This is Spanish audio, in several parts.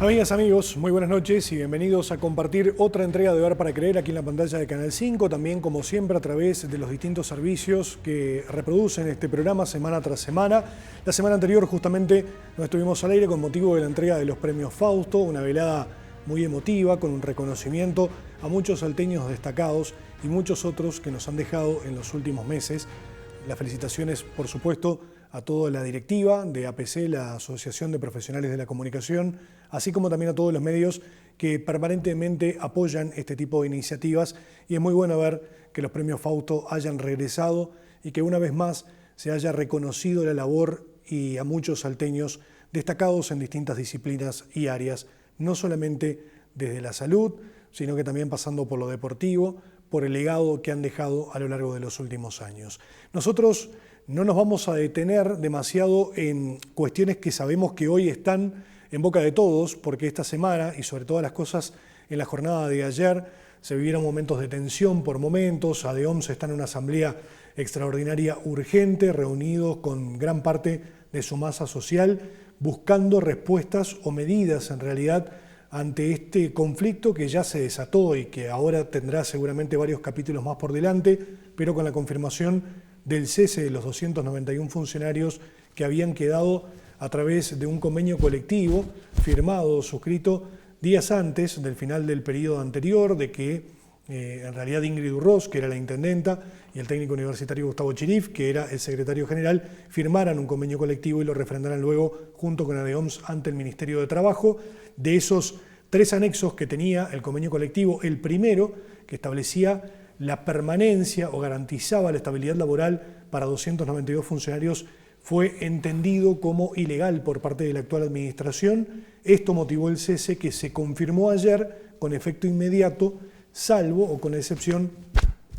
Amigas, amigos, muy buenas noches y bienvenidos a compartir otra entrega de Ver para Creer aquí en la pantalla de Canal 5, también como siempre a través de los distintos servicios que reproducen este programa semana tras semana. La semana anterior justamente no estuvimos al aire con motivo de la entrega de los premios Fausto, una velada muy emotiva con un reconocimiento a muchos salteños destacados y muchos otros que nos han dejado en los últimos meses. Las felicitaciones, por supuesto, a toda la directiva de APC, la Asociación de Profesionales de la Comunicación, así como también a todos los medios que permanentemente apoyan este tipo de iniciativas. Y es muy bueno ver que los premios Fausto hayan regresado y que una vez más se haya reconocido la labor y a muchos salteños destacados en distintas disciplinas y áreas, no solamente desde la salud, sino que también pasando por lo deportivo, por el legado que han dejado a lo largo de los últimos años. Nosotros no nos vamos a detener demasiado en cuestiones que sabemos que hoy están en boca de todos, porque esta semana, y sobre todas las cosas en la jornada de ayer, se vivieron momentos de tensión por momentos. ADEOMS está en una asamblea extraordinaria urgente, reunidos con gran parte de su masa social, buscando respuestas o medidas en realidad ante este conflicto que ya se desató y que ahora tendrá seguramente varios capítulos más por delante, pero con la confirmación del cese de los 291 funcionarios que habían quedado a través de un convenio colectivo firmado, suscrito días antes del final del periodo anterior, de que en realidad Ingrid Urroz, que era la intendenta, y el técnico universitario Gustavo Chirif, que era el secretario general, firmaran un convenio colectivo y lo refrendaran luego junto con ADEOMS ante el Ministerio de Trabajo. De esos 3 anexos que tenía el convenio colectivo, el primero, que establecía la permanencia o garantizaba la estabilidad laboral para 292 funcionarios, fue entendido como ilegal por parte de la actual administración. Esto motivó el cese que se confirmó ayer con efecto inmediato, salvo o con excepción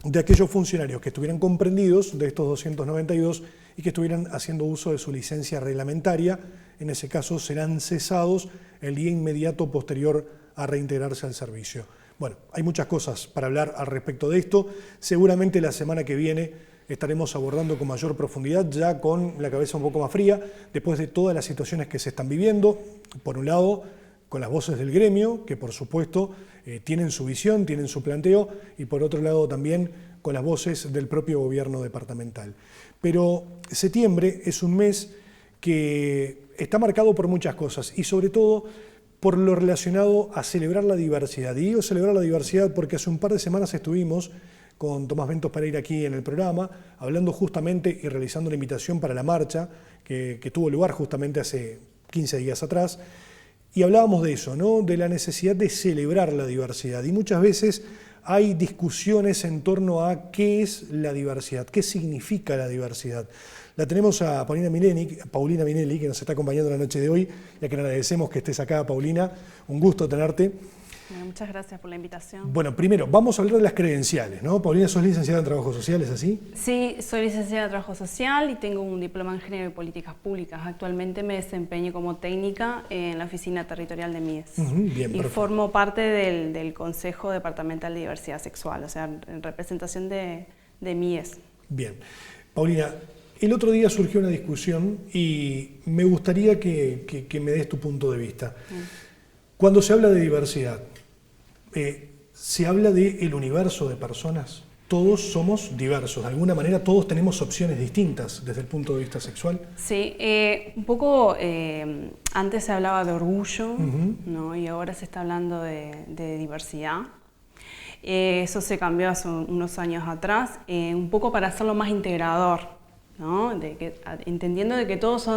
de aquellos funcionarios que estuvieran comprendidos de estos 292 y que estuvieran haciendo uso de su licencia reglamentaria. En ese caso serán cesados el día inmediato posterior a reintegrarse al servicio. Bueno, hay muchas cosas para hablar al respecto de esto. Seguramente la semana que viene estaremos abordando con mayor profundidad, ya con la cabeza un poco más fría, después de todas las situaciones que se están viviendo. Por un lado, con las voces del gremio, que por supuesto tienen su visión, tienen su planteo, y por otro lado también con las voces del propio gobierno departamental. Pero septiembre es un mes que está marcado por muchas cosas y sobre todo por lo relacionado a celebrar la diversidad. Y digo celebrar la diversidad porque hace un par de semanas estuvimos con Tomás Ventos Pereira aquí en el programa, hablando justamente y realizando una invitación para la marcha que tuvo lugar justamente hace 15 días atrás, y hablábamos de eso, ¿no? De la necesidad de celebrar la diversidad. Y muchas veces hay discusiones en torno a qué es la diversidad, qué significa la diversidad. La tenemos a Paulina Minelli, que nos está acompañando la noche de hoy, y a quien agradecemos que estés acá, Paulina. Un gusto tenerte. Bueno, muchas gracias por la invitación. Bueno, primero, vamos a hablar de las credenciales, ¿no? Paulina, ¿sos licenciada en Trabajo Social, es así? Sí, soy licenciada en Trabajo Social y tengo un diploma en Género y Políticas Públicas. Actualmente me desempeño como técnica en la Oficina Territorial de MIES. Bien, y perfecto. formo parte del Consejo Departamental de Diversidad Sexual, o sea, en representación de MIES. Bien. Paulina, el otro día surgió una discusión y me gustaría que me des tu punto de vista. Cuando se habla de diversidad, se habla del universo de personas. Todos somos diversos, de alguna manera todos tenemos opciones distintas desde el punto de vista sexual. Sí, un poco antes se hablaba de orgullo, ¿no? Y ahora se está hablando de diversidad. Eso se cambió hace unos años atrás, un poco para hacerlo más integrador, ¿no? Entendiendo de que todos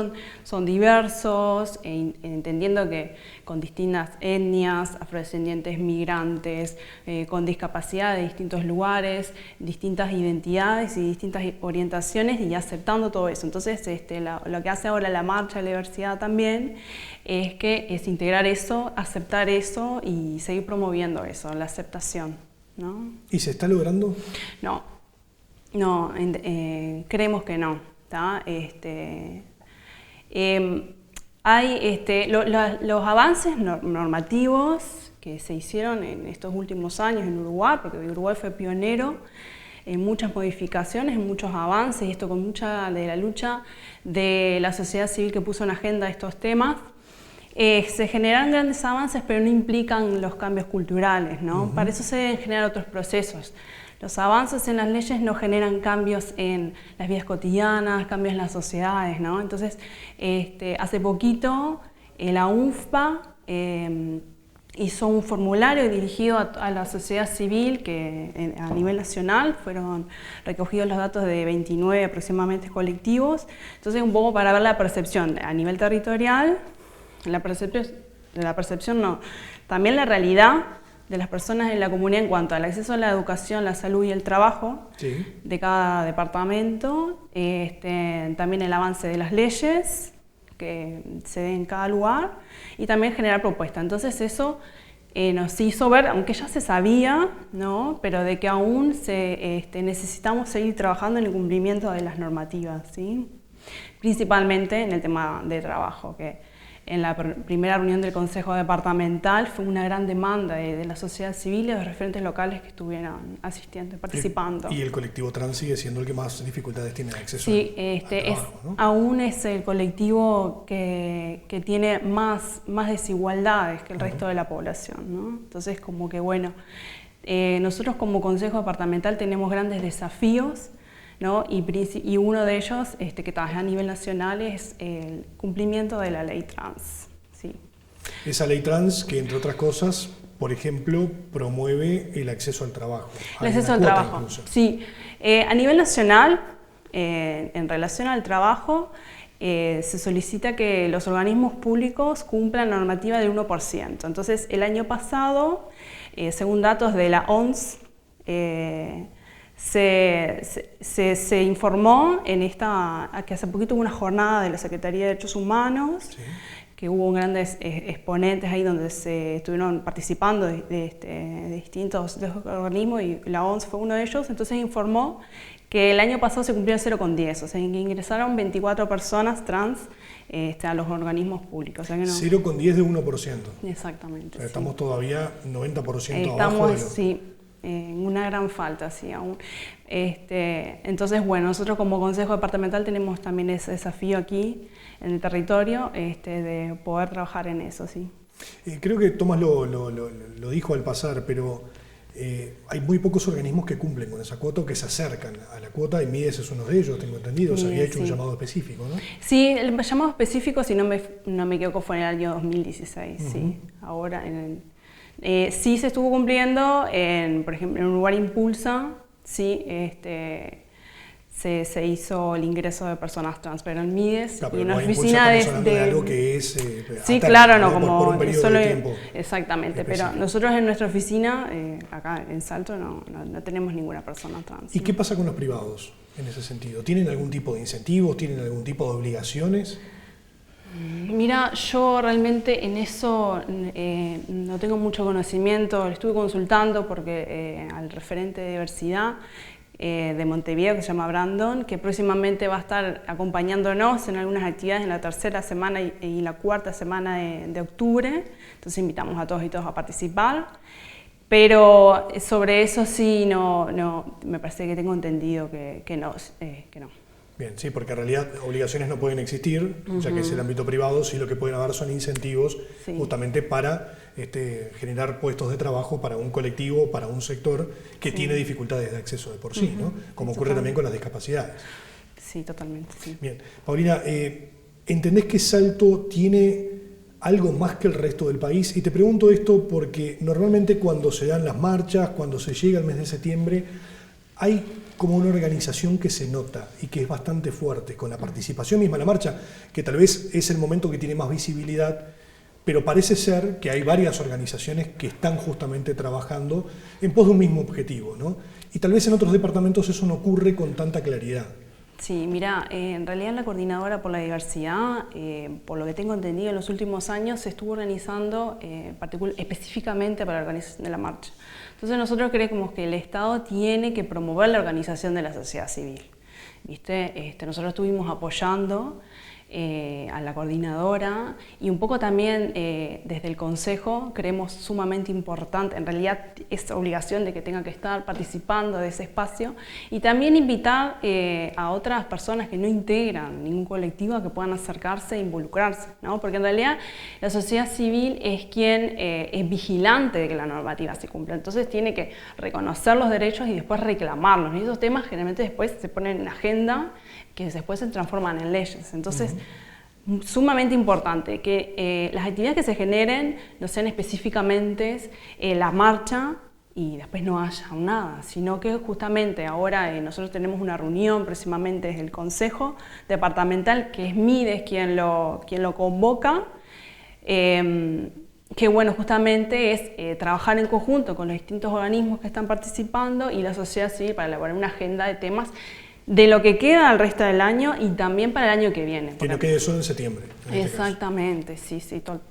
son diversos, entendiendo que con distintas etnias, afrodescendientes, migrantes, con discapacidad de distintos lugares, distintas identidades y distintas orientaciones, y aceptando todo eso. Entonces lo que hace ahora la Marcha de la Diversidad también es integrar eso, aceptar eso y seguir promoviendo eso, la aceptación, ¿no? ¿Y se está logrando? No, creemos que no. Hay los avances normativos que se hicieron en estos últimos años en Uruguay, porque Uruguay fue pionero en muchas modificaciones, en muchos avances, y esto con mucha de la lucha de la sociedad civil que puso en agenda estos temas. Se generan grandes avances, pero no implican los cambios culturales, ¿no? Para eso se deben generar otros procesos. Los avances en las leyes no generan cambios en las vidas cotidianas, cambios en las sociedades, ¿no? Entonces, hace poquito la UNFPA hizo un formulario dirigido a la sociedad civil que a nivel nacional fueron recogidos los datos de 29 aproximadamente colectivos. Entonces, un poco para ver la percepción a nivel territorial, la percepción no, también la realidad de las personas en la comunidad en cuanto al acceso a la educación, la salud y el trabajo de cada departamento, también el avance de las leyes que se den en cada lugar y también generar propuestas. Entonces eso nos hizo ver, aunque ya se sabía, ¿no? Pero de que aún necesitamos seguir trabajando en el cumplimiento de las normativas, ¿sí? Principalmente en el tema de trabajo, que en la primera reunión del Consejo Departamental fue una gran demanda de la sociedad civil y de los referentes locales que estuvieran asistiendo, participando. Y el colectivo trans sigue siendo el que más dificultades tiene de acceso al trabajo, ¿no? Aún es el colectivo que tiene más desigualdades que el resto de la población, ¿no? Entonces, como que bueno, nosotros como Consejo Departamental tenemos grandes desafíos, ¿no? Y uno de ellos, que trabaja a nivel nacional, es el cumplimiento de la ley trans. ¿Sí? Esa ley trans que, entre otras cosas, por ejemplo, promueve el acceso al trabajo. El acceso al trabajo, incluso. Sí. A nivel nacional, en relación al trabajo, se solicita que los organismos públicos cumplan la normativa del 1%. Entonces, el año pasado, según datos de la OMS, se informó que hace poquito hubo una jornada de la Secretaría de Derechos Humanos, que hubo grandes exponentes ahí donde se estuvieron participando de distintos organismos y la OMS fue uno de ellos. Entonces informó que el año pasado se cumplieron 0,10, o sea, que ingresaron 24 personas trans a los organismos públicos. O sea que no... 0,10 de 1%. Exactamente. Estamos todavía 90% abajo. Estamos, sí. Una gran falta, sí, aún. Entonces, bueno, nosotros como Consejo Departamental tenemos también ese desafío aquí en el territorio de poder trabajar en eso, sí. Creo que Tomás lo dijo al pasar, pero hay muy pocos organismos que cumplen con esa cuota o que se acercan a la cuota, y Mides es uno de ellos, tengo entendido, se había hecho un llamado específico, ¿no? Sí, el llamado específico, si no me equivoco, fue en el año 2016, sí. Ahora sí se estuvo cumpliendo, por ejemplo, en Uruguay Impulsa, sí, se hizo el ingreso de personas trans, pero en Mides y en la oficina de algo que es sí, claro, no, como por un periodo solo de tiempo exactamente, específico. Pero nosotros en nuestra oficina, acá en Salto, no tenemos ninguna persona trans. ¿Y qué pasa con los privados en ese sentido? ¿Tienen algún tipo de incentivos? ¿Tienen algún tipo de obligaciones? Mira, yo realmente en eso no tengo mucho conocimiento, le estuve consultando porque al referente de diversidad de Montevideo, que se llama Brandon, que próximamente va a estar acompañándonos en algunas actividades en la tercera semana y la cuarta semana de octubre, entonces invitamos a todos y todas a participar. Pero sobre eso sí, no, me parece que tengo entendido que no. Bien, sí, porque en realidad obligaciones no pueden existir, ya que es el ámbito privado, sí lo que pueden haber son incentivos justamente para generar puestos de trabajo para un colectivo, para un sector que tiene dificultades de acceso de por sí, ¿no? Como ocurre también con las discapacidades. Sí, totalmente, sí. Bien, Paulina, ¿entendés que Salto tiene algo más que el resto del país? Y te pregunto esto porque normalmente cuando se dan las marchas, cuando se llega el mes de septiembre, hay como una organización que se nota y que es bastante fuerte, con la participación misma en la marcha, que tal vez es el momento que tiene más visibilidad, pero parece ser que hay varias organizaciones que están justamente trabajando en pos de un mismo objetivo, ¿no? Y tal vez en otros departamentos eso no ocurre con tanta claridad. Sí, mira, en realidad la Coordinadora por la Diversidad, por lo que tengo entendido, en los últimos años se estuvo organizando específicamente para la organización de la marcha. Entonces nosotros creemos que el Estado tiene que promover la organización de la sociedad civil, ¿viste? Nosotros estuvimos apoyando a la coordinadora, y un poco también desde el Consejo creemos sumamente importante, en realidad es obligación de que tenga que estar participando de ese espacio, y también invitar a otras personas que no integran ningún colectivo a que puedan acercarse e involucrarse, ¿no? Porque en realidad la sociedad civil es quien es vigilante de que la normativa se cumpla, entonces tiene que reconocer los derechos y después reclamarlos, y esos temas generalmente después se ponen en agenda que después se transforman en leyes. Entonces, sumamente importante que las actividades que se generen no sean específicamente la marcha y después no haya nada, sino que justamente ahora nosotros tenemos una reunión próximamente desde el Consejo Departamental, que es MIDES quien lo convoca, que bueno, justamente es trabajar en conjunto con los distintos organismos que están participando y la sociedad civil para elaborar una agenda de temas de lo que queda al resto del año y también para el año que viene. Que no quede solo en septiembre. Exactamente, sí,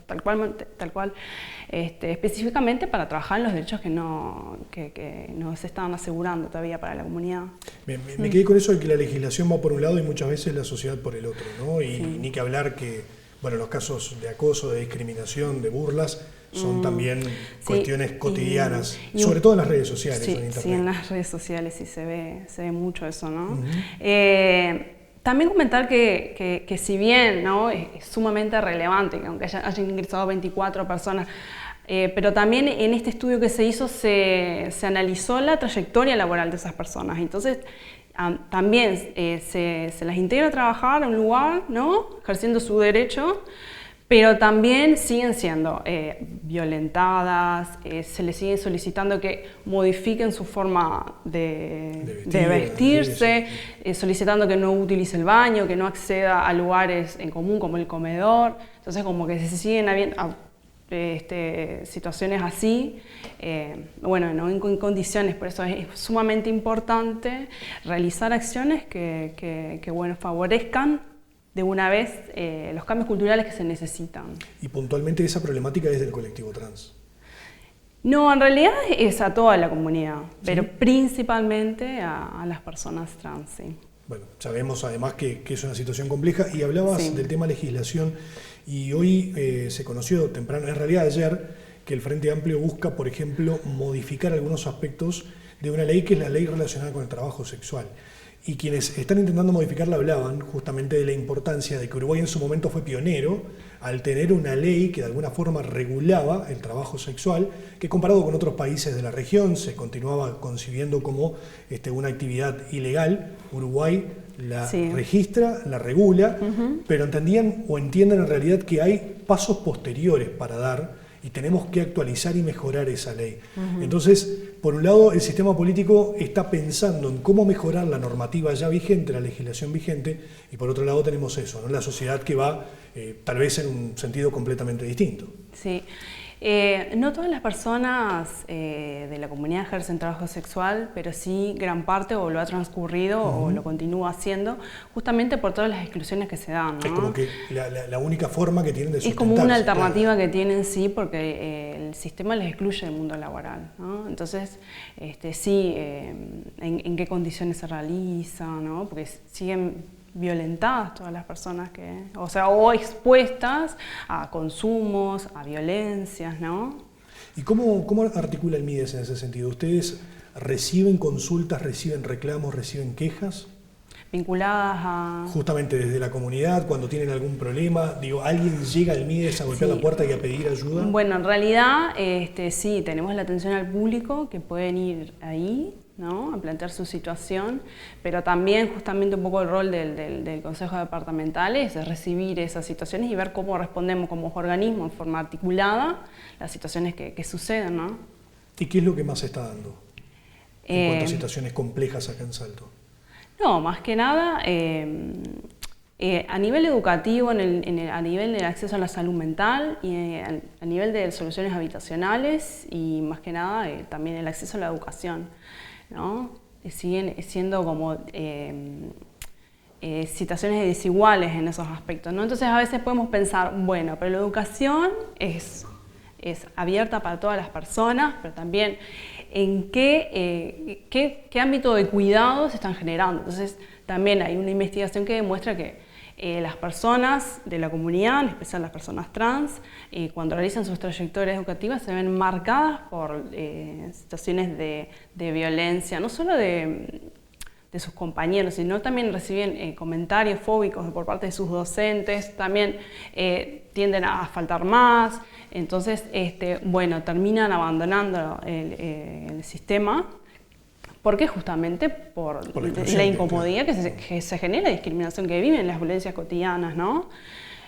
tal cual, específicamente para trabajar en los derechos que no se están asegurando todavía para la comunidad. Me quedé con eso de que la legislación va por un lado y muchas veces la sociedad por el otro, ¿no? Y ni que hablar que, bueno, los casos de acoso, de discriminación, de burlas, son también cuestiones cotidianas, sobre todo en las redes sociales. Sí, en Internet. Sí, en las redes sociales sí se ve mucho eso, ¿no? También comentar que si bien, ¿no?, es sumamente relevante, que aunque hayan ingresado 24 personas, pero también en este estudio que se hizo se analizó la trayectoria laboral de esas personas. Entonces, también se las integra a trabajar en un lugar, ¿no?, ejerciendo su derecho, pero también siguen siendo violentadas, se les sigue solicitando que modifiquen su forma de vestirse, solicitando que no utilice el baño, que no acceda a lugares en común como el comedor. Entonces como que se siguen habiendo situaciones así, bueno, no en condiciones, por eso es sumamente importante realizar acciones que bueno, favorezcan de una vez los cambios culturales que se necesitan. Y puntualmente esa problemática es del colectivo trans. No, en realidad es a toda la comunidad, ¿sí?, pero principalmente a las personas trans, sí. Bueno, sabemos además que es una situación compleja y hablabas del tema legislación y hoy se conoció temprano, en realidad ayer, que el Frente Amplio busca, por ejemplo, modificar algunos aspectos de una ley que es la ley relacionada con el trabajo sexual. Y quienes están intentando modificarla hablaban justamente de la importancia de que Uruguay en su momento fue pionero al tener una ley que de alguna forma regulaba el trabajo sexual, que comparado con otros países de la región se continuaba concibiendo como una actividad ilegal. Uruguay la registra, la regula, pero entendían o entienden en realidad que hay pasos posteriores para dar y tenemos que actualizar y mejorar esa ley. Entonces, por un lado, el sistema político está pensando en cómo mejorar la normativa ya vigente, la legislación vigente, y por otro lado tenemos eso, ¿no?, la sociedad que va tal vez en un sentido completamente distinto. Sí. No todas las personas de la comunidad ejercen trabajo sexual, pero sí gran parte o lo ha transcurrido o lo continúa haciendo, justamente por todas las exclusiones que se dan, ¿no? Es como que la única forma que tienen de sustentarse. Es como una alternativa que tienen, sí, porque el sistema les excluye del mundo laboral, ¿no? Entonces, en qué condiciones se realiza, ¿no? Porque siguen violentadas todas las personas o expuestas a consumos, a violencias, ¿no? ¿Y cómo articula el MIDES en ese sentido? ¿Ustedes reciben consultas, reciben reclamos, reciben quejas? Vinculadas a... Justamente desde la comunidad, cuando tienen algún problema, ¿alguien llega al MIDES a golpear la puerta y a pedir ayuda? Bueno, en realidad, sí, tenemos la atención al público que pueden ir ahí, ¿no?, a plantear su situación, pero también justamente un poco el rol del Consejo Departamental es recibir esas situaciones y ver cómo respondemos como organismo en forma articulada las situaciones que suceden, ¿no? ¿Y qué es lo que más se está dando en cuanto a situaciones complejas acá en Salto? No, más que nada, a nivel educativo, a nivel del acceso a la salud mental y a nivel de soluciones habitacionales y más que nada también el acceso a la educación, ¿no? Siguen siendo como situaciones desiguales en esos aspectos, ¿no? Entonces a veces podemos pensar, bueno, pero la educación es abierta para todas las personas, pero también en qué ámbito de cuidado se están generando. Entonces también hay una investigación que demuestra que las personas de la comunidad, en especial las personas trans, cuando realizan sus trayectorias educativas se ven marcadas por situaciones de violencia, no solo de sus compañeros, sino también reciben comentarios fóbicos por parte de sus docentes, también tienden a faltar más, entonces bueno, terminan abandonando el sistema, porque justamente por la incomodidad que se genera, la discriminación que viven, las violencias cotidianas, ¿no?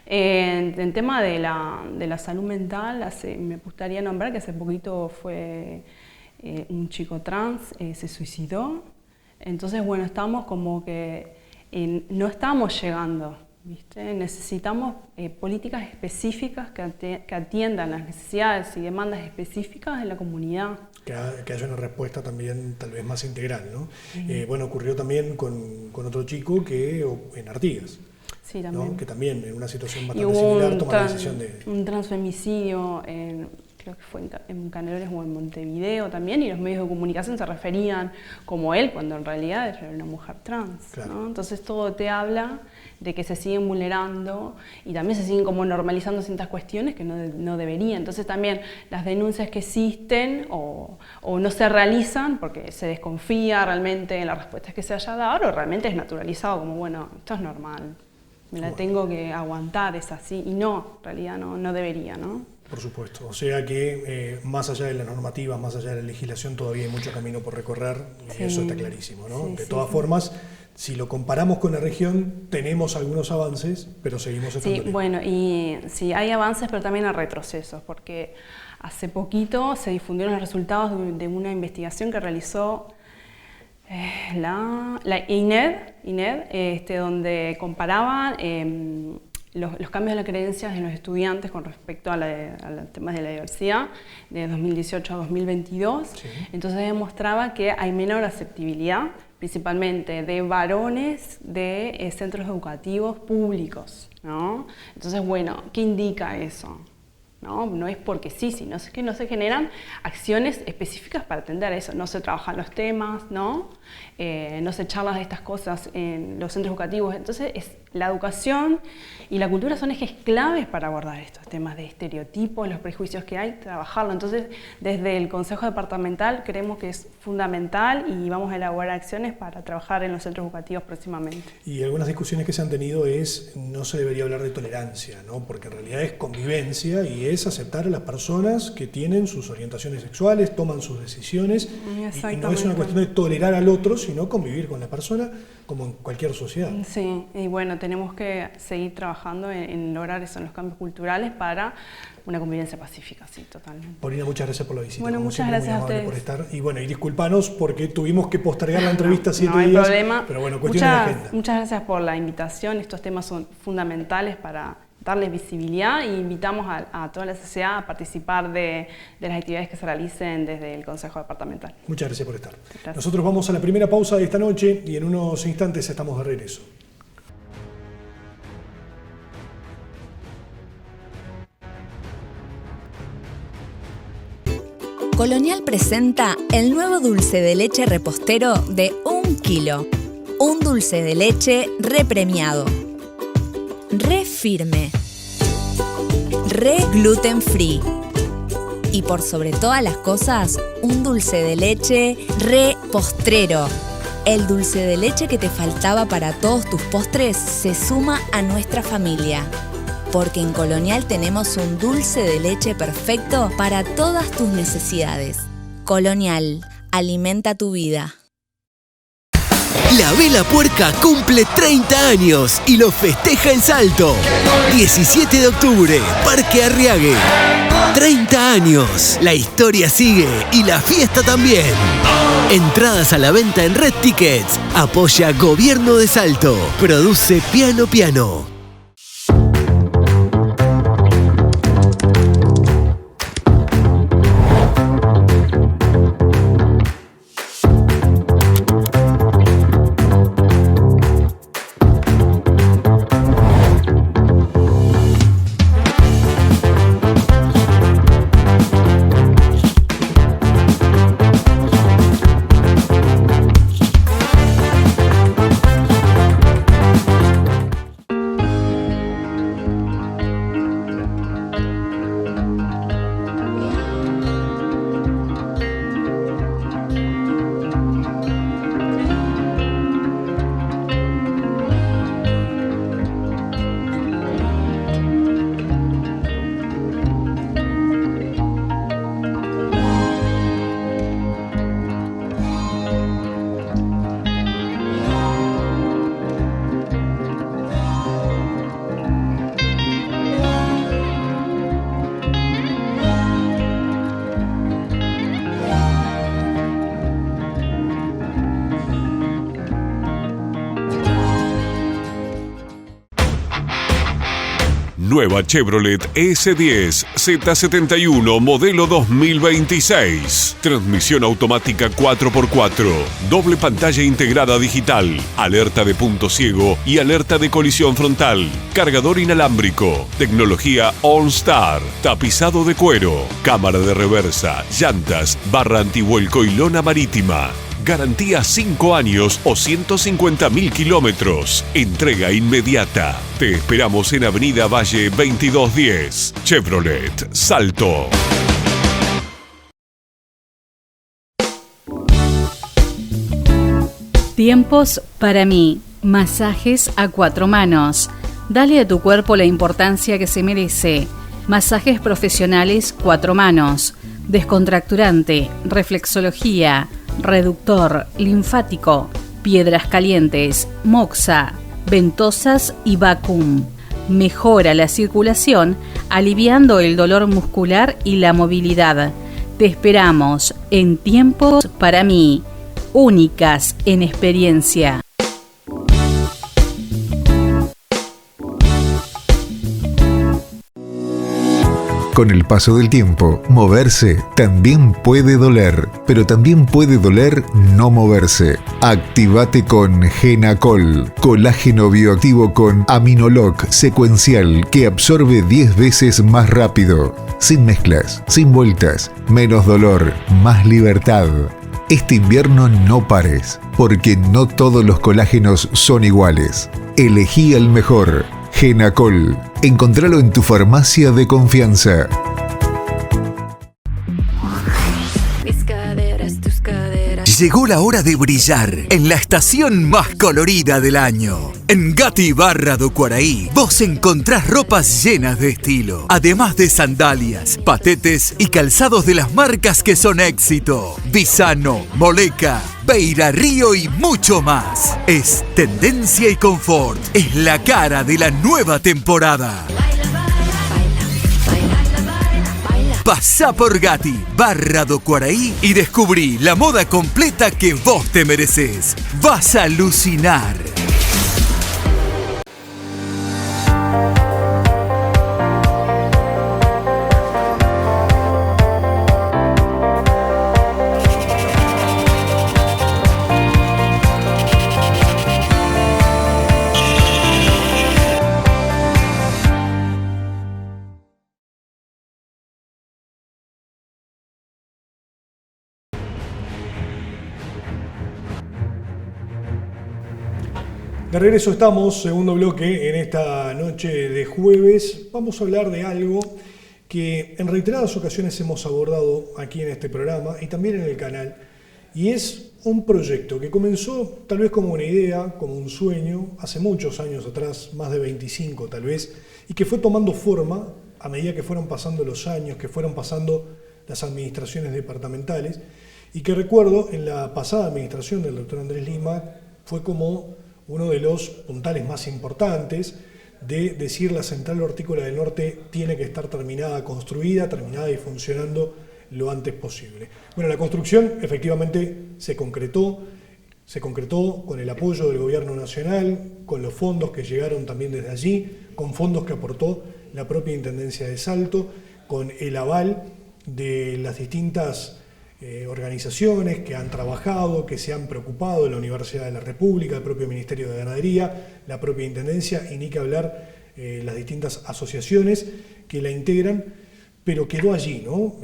En tema de la salud mental, me gustaría nombrar que hace poquito fue un chico trans, se suicidó. Entonces, bueno, estamos como que no estamos llegando, ¿viste? Necesitamos políticas específicas que atiendan las necesidades y demandas específicas de la comunidad. Que haya una respuesta también tal vez más integral, ¿no? Bueno, ocurrió también con otro chico en Artigas. Sí, también. ¿No? Que también en una situación bastante similar toma la decisión de... un transfemicidio creo que fue en Canelones o en Montevideo también, y los medios de comunicación se referían como él, cuando en realidad era una mujer trans, claro. ¿No? Entonces todo te habla de que se siguen vulnerando y también se siguen como normalizando ciertas cuestiones que no deberían. Entonces también las denuncias que existen o no se realizan porque se desconfía realmente en las respuestas que se haya dado, o realmente es naturalizado como, bueno, esto es normal, me la tengo que aguantar, es así, y no, en realidad no debería, ¿no? Por supuesto, o sea que más allá de la normativa, más allá de la legislación, todavía hay mucho camino por recorrer, y eso está clarísimo, ¿no? De todas formas, si lo comparamos con la región, tenemos algunos avances, pero seguimos estando lejos. Bueno, y sí, hay avances, pero también hay retrocesos, porque hace poquito se difundieron los resultados de una investigación que realizó la INED, donde comparaban los cambios de las creencias de los estudiantes con respecto a los temas de la diversidad de 2018 a 2022. Sí. Entonces demostraba que hay menor aceptabilidad, principalmente de varones de centros educativos públicos, ¿no? Entonces, bueno, ¿qué indica eso? No es porque sí, sino es que no se generan acciones específicas para atender a eso. No se trabajan los temas, no se charla de estas cosas en los centros educativos. Entonces, la educación y la cultura son ejes claves para abordar estos temas de estereotipos, los prejuicios que hay, trabajarlo. Entonces, desde el Consejo Departamental creemos que es fundamental y vamos a elaborar acciones para trabajar en los centros educativos próximamente. Y algunas discusiones que se han tenido no se debería hablar de tolerancia, ¿no? Porque en realidad es convivencia y es aceptar a las personas que tienen sus orientaciones sexuales, toman sus decisiones, y no es una cuestión de tolerar al otro, sino convivir con la persona como en cualquier sociedad. Sí, y bueno, tenemos que seguir trabajando en lograr eso, en los cambios culturales para una convivencia pacífica, sí, totalmente. Paulina, muchas gracias por la visita. Bueno, muchas gracias a ustedes por estar. Y bueno, y disculpanos porque tuvimos que postergar la entrevista 7 días. No hay problema. Pero bueno, cuestiones de agenda. Muchas gracias por la invitación. Estos temas son fundamentales para darles visibilidad e invitamos a toda la sociedad a participar de las actividades que se realicen desde el Consejo Departamental. Muchas gracias por estar. Gracias. Nosotros vamos a la primera pausa de esta noche y en unos instantes estamos de regreso. Colonial presenta el nuevo dulce de leche repostero de 1 kilo. Un dulce de leche repremiado. Re firme. Re gluten free. Y por sobre todas las cosas, un dulce de leche re postrero. El dulce de leche que te faltaba para todos tus postres se suma a nuestra familia. Porque en Colonial tenemos un dulce de leche perfecto para todas tus necesidades. Colonial, alimenta tu vida. La Vela Puerca cumple 30 años y lo festeja en Salto. 17 de octubre, Parque Arriague. 30 años, la historia sigue y la fiesta también. Entradas a la venta en Red Tickets. Apoya Gobierno de Salto. Produce Piano Piano. Nueva Chevrolet S10 Z71 modelo 2026. Transmisión automática 4x4. Doble pantalla integrada digital. Alerta de punto ciego y alerta de colisión frontal. Cargador inalámbrico. Tecnología OnStar. Tapizado de cuero. Cámara de reversa. Llantas. Barra antivuelco y lona marítima. Garantía 5 años o 150.000 kilómetros. Entrega inmediata. Te esperamos en Avenida Valle 2210. Chevrolet Salto. Tiempos para mí. Masajes a 4 manos. Dale a tu cuerpo la importancia que se merece. Masajes profesionales 4 manos. Descontracturante, reflexología, reductor, linfático, piedras calientes, moxa, ventosas y vacuum. Mejora la circulación, aliviando el dolor muscular y la movilidad. Te esperamos en Tiempos para mí, únicas en experiencia. Con el paso del tiempo, moverse también puede doler, pero también puede doler no moverse. Activate con Genacol, colágeno bioactivo con Aminoloc secuencial que absorbe 10 veces más rápido. Sin mezclas, sin vueltas, menos dolor, más libertad. Este invierno no pares, porque no todos los colágenos son iguales. Elegí el mejor. Genacol. Encontralo en tu farmacia de confianza. Llegó la hora de brillar en la estación más colorida del año. En Gatti Barra do Quaraí, vos encontrás ropas llenas de estilo, además de sandalias, patetes y calzados de las marcas que son éxito. Visano, Moleca, Beira Río y mucho más. Es tendencia y confort. Es la cara de la nueva temporada. Pasá por Gatti, Barra do Quaraí y descubrí la moda completa que vos te mereces. Vas a alucinar. De regreso estamos, segundo bloque, en esta noche de jueves. Vamos a hablar de algo que en reiteradas ocasiones hemos abordado aquí en este programa y también en el canal, y es un proyecto que comenzó tal vez como una idea, como un sueño, hace muchos años atrás, más de 25 tal vez, y que fue tomando forma a medida que fueron pasando los años, que fueron pasando las administraciones departamentales, y que recuerdo en la pasada administración del doctor Andrés Lima fue como uno de los puntales más importantes de decir la central hortícola del norte tiene que estar terminada, construida, terminada y funcionando lo antes posible. Bueno, la construcción efectivamente se concretó con el apoyo del gobierno nacional, con los fondos que llegaron también desde allí, con fondos que aportó la propia Intendencia de Salto, con el aval de las distintas organizaciones que han trabajado, que se han preocupado de la Universidad de la República, el propio Ministerio de Ganadería, la propia Intendencia y ni que hablar las distintas asociaciones que la integran, pero quedó allí, ¿no?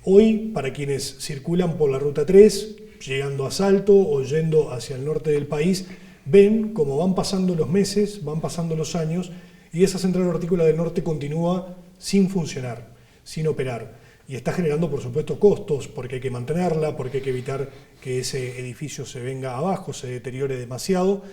Hoy, para quienes circulan por la Ruta 3, llegando a Salto o yendo hacia el norte del país, ven cómo van pasando los meses, van pasando los años y esa central hortícola del norte continúa sin funcionar, sin operar. Y está generando, por supuesto, costos, porque hay que mantenerla, porque hay que evitar que ese edificio se venga abajo, se deteriore demasiado.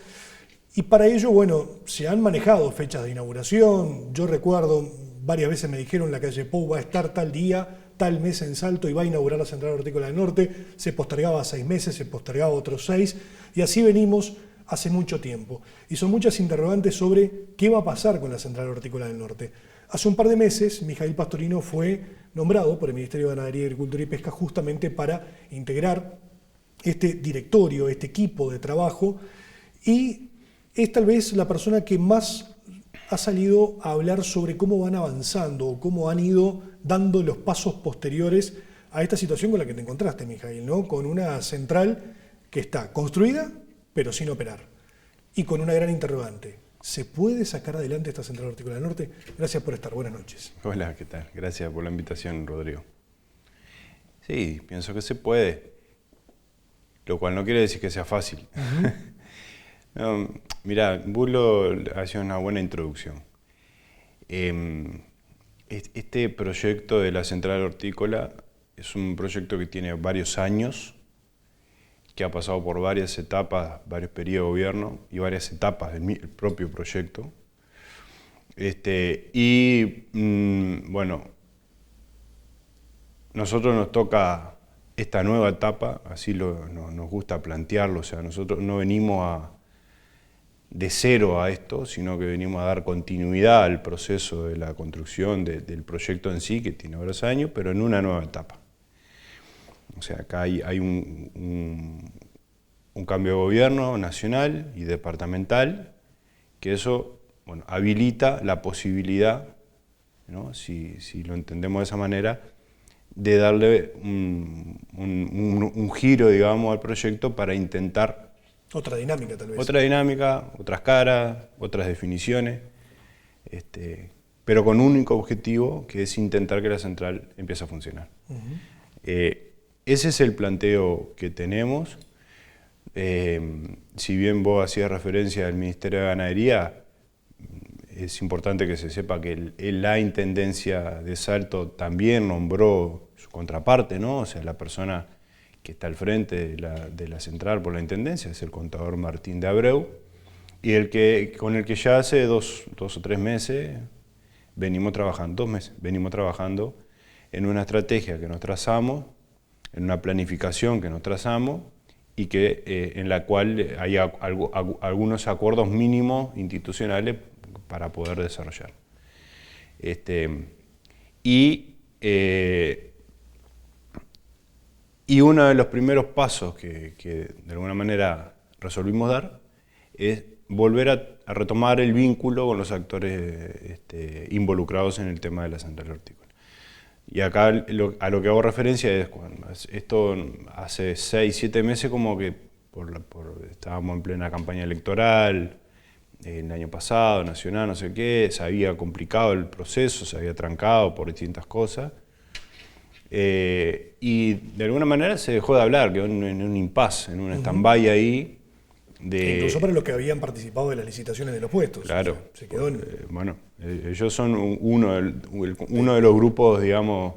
Y para ello, bueno, se han manejado fechas de inauguración. Yo recuerdo, varias veces me dijeron, la calle Pou va a estar tal día, tal mes en Salto y va a inaugurar la central hortícola del norte. Se postergaba 6 meses, se postergaba otros 6, y así venimos hace mucho tiempo. Y son muchas interrogantes sobre qué va a pasar con la central hortícola del norte. Hace un par de meses, Mijail Pastorino fue nombrado por el Ministerio de Ganadería, Agricultura y Pesca justamente para integrar este directorio, este equipo de trabajo, y es tal vez la persona que más ha salido a hablar sobre cómo van avanzando o cómo han ido dando los pasos posteriores a esta situación con la que te encontraste, Mijail, ¿no? Con una central que está construida, pero sin operar, y con una gran interrogante. ¿Se puede sacar adelante esta central hortícola del norte? Gracias por estar. Buenas noches. Hola, ¿qué tal? Gracias por la invitación, Rodrigo. Sí, pienso que se puede, lo cual no quiere decir que sea fácil. No, mira, Bulo ha hecho una buena introducción. Este proyecto de la central hortícola es un proyecto que tiene varios años, que ha pasado por varias etapas, varios periodos de gobierno y varias etapas del propio proyecto. Bueno, nosotros nos toca esta nueva etapa, así nos gusta plantearlo, o sea, nosotros no venimos de cero a esto, sino que venimos a dar continuidad al proceso de la construcción del proyecto en sí, que tiene varios años, pero en una nueva etapa. O sea, acá hay un cambio de gobierno nacional y departamental, que eso, bueno, habilita la posibilidad, ¿no? si lo entendemos de esa manera, de darle un giro, digamos, al proyecto para intentar... Otra dinámica, tal vez. Otra dinámica, otras caras, otras definiciones, pero con un único objetivo, que es intentar que la central empiece a funcionar. Ese es el planteo que tenemos. Si bien vos hacías referencia al Ministerio de Ganadería, es importante que se sepa que la Intendencia de Salto también nombró su contraparte, ¿no? O sea, la persona que está al frente de la central por la Intendencia es el contador Martín de Abreu, y con el que ya hace dos o tres meses venimos trabajando en una estrategia que nos trazamos, en una planificación que nos trazamos, y en la cual hay algunos acuerdos mínimos institucionales para poder desarrollar. Y uno de los primeros pasos que de alguna manera resolvimos dar es volver a retomar el vínculo con los actores involucrados en el tema de la central hortícola. Y acá a lo que hago referencia es cuando esto hace 6, 7 meses como que estábamos en plena campaña electoral, el año pasado, nacional, no sé qué, se había complicado el proceso, se había trancado por distintas cosas. Y de alguna manera se dejó de hablar, quedó en un impasse, en un stand-by ahí. Incluso para los que habían participado de las licitaciones de los puestos. Claro. O sea, se quedó bueno, ellos son uno de los grupos, digamos,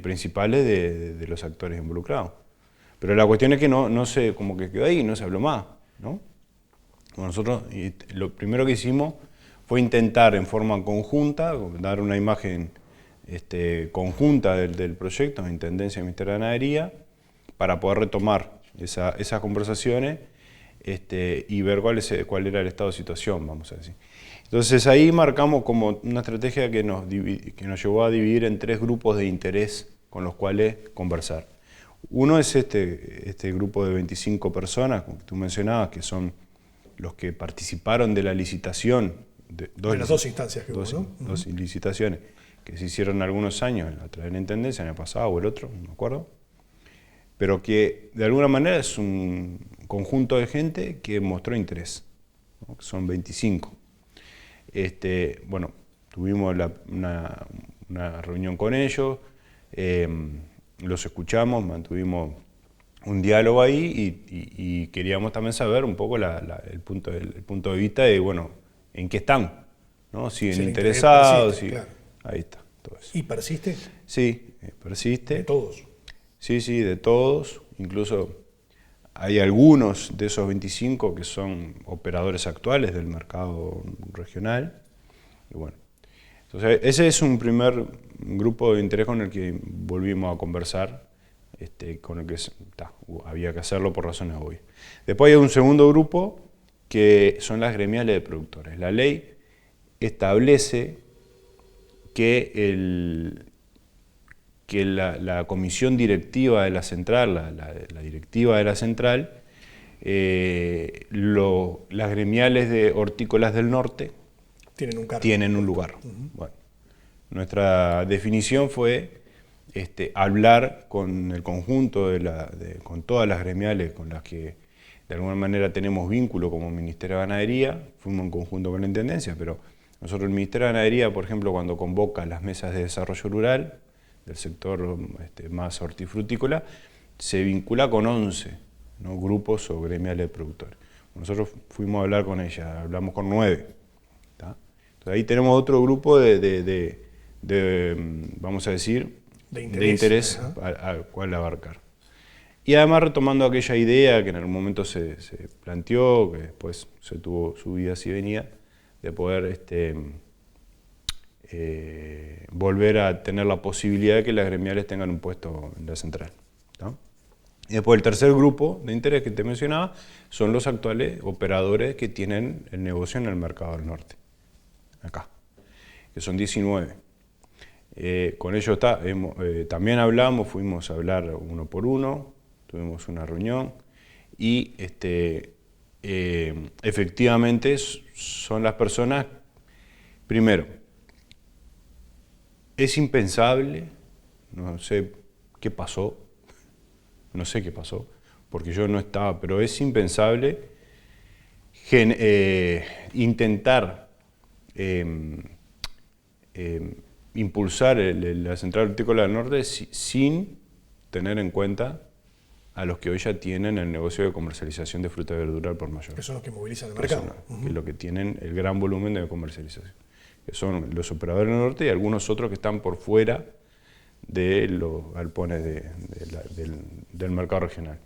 principales de los actores involucrados. Pero la cuestión es que no se, como que quedó ahí, no se habló más, ¿no? Bueno, nosotros lo primero que hicimos fue intentar en forma conjunta, dar una imagen conjunta del proyecto de Intendencia y Ministerio de Ganadería, para poder retomar esas conversaciones y ver cuál era el estado de situación, vamos a decir. Entonces ahí marcamos como una estrategia que nos llevó a dividir en 3 grupos de interés con los cuales conversar. Uno es este grupo de 25 personas, como tú mencionabas, que son los que participaron de la licitación. De las dos instancias que hubo, ¿no? Dos licitaciones que se hicieron algunos años, a través de la Intendencia, el año pasado o el otro, no me acuerdo, pero que de alguna manera es un conjunto de gente que mostró interés, ¿no? Son 25. Bueno, tuvimos una reunión con ellos, los escuchamos, mantuvimos un diálogo ahí y queríamos también saber un poco el punto de vista de, bueno, en qué están, ¿no? Siguen interesados. Claro. Ahí está, todo eso. ¿Y persiste? Sí, persiste. ¿De todos? Sí, de todos. Incluso hay algunos de esos 25 que son operadores actuales del mercado regional. Y bueno, entonces ese es un primer grupo de interés con el que volvimos a conversar, con el que había que hacerlo por razones obvias. Después hay un segundo grupo que son las gremiales de productores. La ley establece que la comisión directiva de la central, la directiva de la central, las gremiales de hortícolas del norte Tienen un lugar. Bueno, nuestra definición fue hablar con el conjunto, con todas las gremiales con las que de alguna manera tenemos vínculo como Ministerio de Ganadería, fuimos en conjunto con la Intendencia, pero nosotros el Ministerio de Ganadería, por ejemplo, cuando convoca las mesas de desarrollo rural del sector más hortifrutícola, se vincula con 11, ¿no?, grupos o gremiales de productores. Nosotros fuimos a hablar con ella, hablamos con 9. ¿Tá? Entonces ahí tenemos otro grupo vamos a decir, de interés al cual abarcar. Y además retomando aquella idea que en algún momento se planteó, que después se tuvo subidas y venidas, de poder volver a tener la posibilidad de que las gremiales tengan un puesto en la central, ¿no? Y después el tercer grupo de interés que te mencionaba son los actuales operadores que tienen el negocio en el mercado del norte, acá, que son 19. Con ellos también hablamos, fuimos a hablar uno por uno, tuvimos una reunión y efectivamente son las personas, primero, es impensable, no sé qué pasó, porque yo no estaba, pero es impensable intentar impulsar la Central Hortícola del Norte sin tener en cuenta a los que hoy ya tienen el negocio de comercialización de fruta y verdura al por mayor. Que son los que movilizan el mercado. Que es lo que tienen el gran volumen de comercialización. Que son los operadores del norte y algunos otros que están por fuera de los galpones del mercado regional.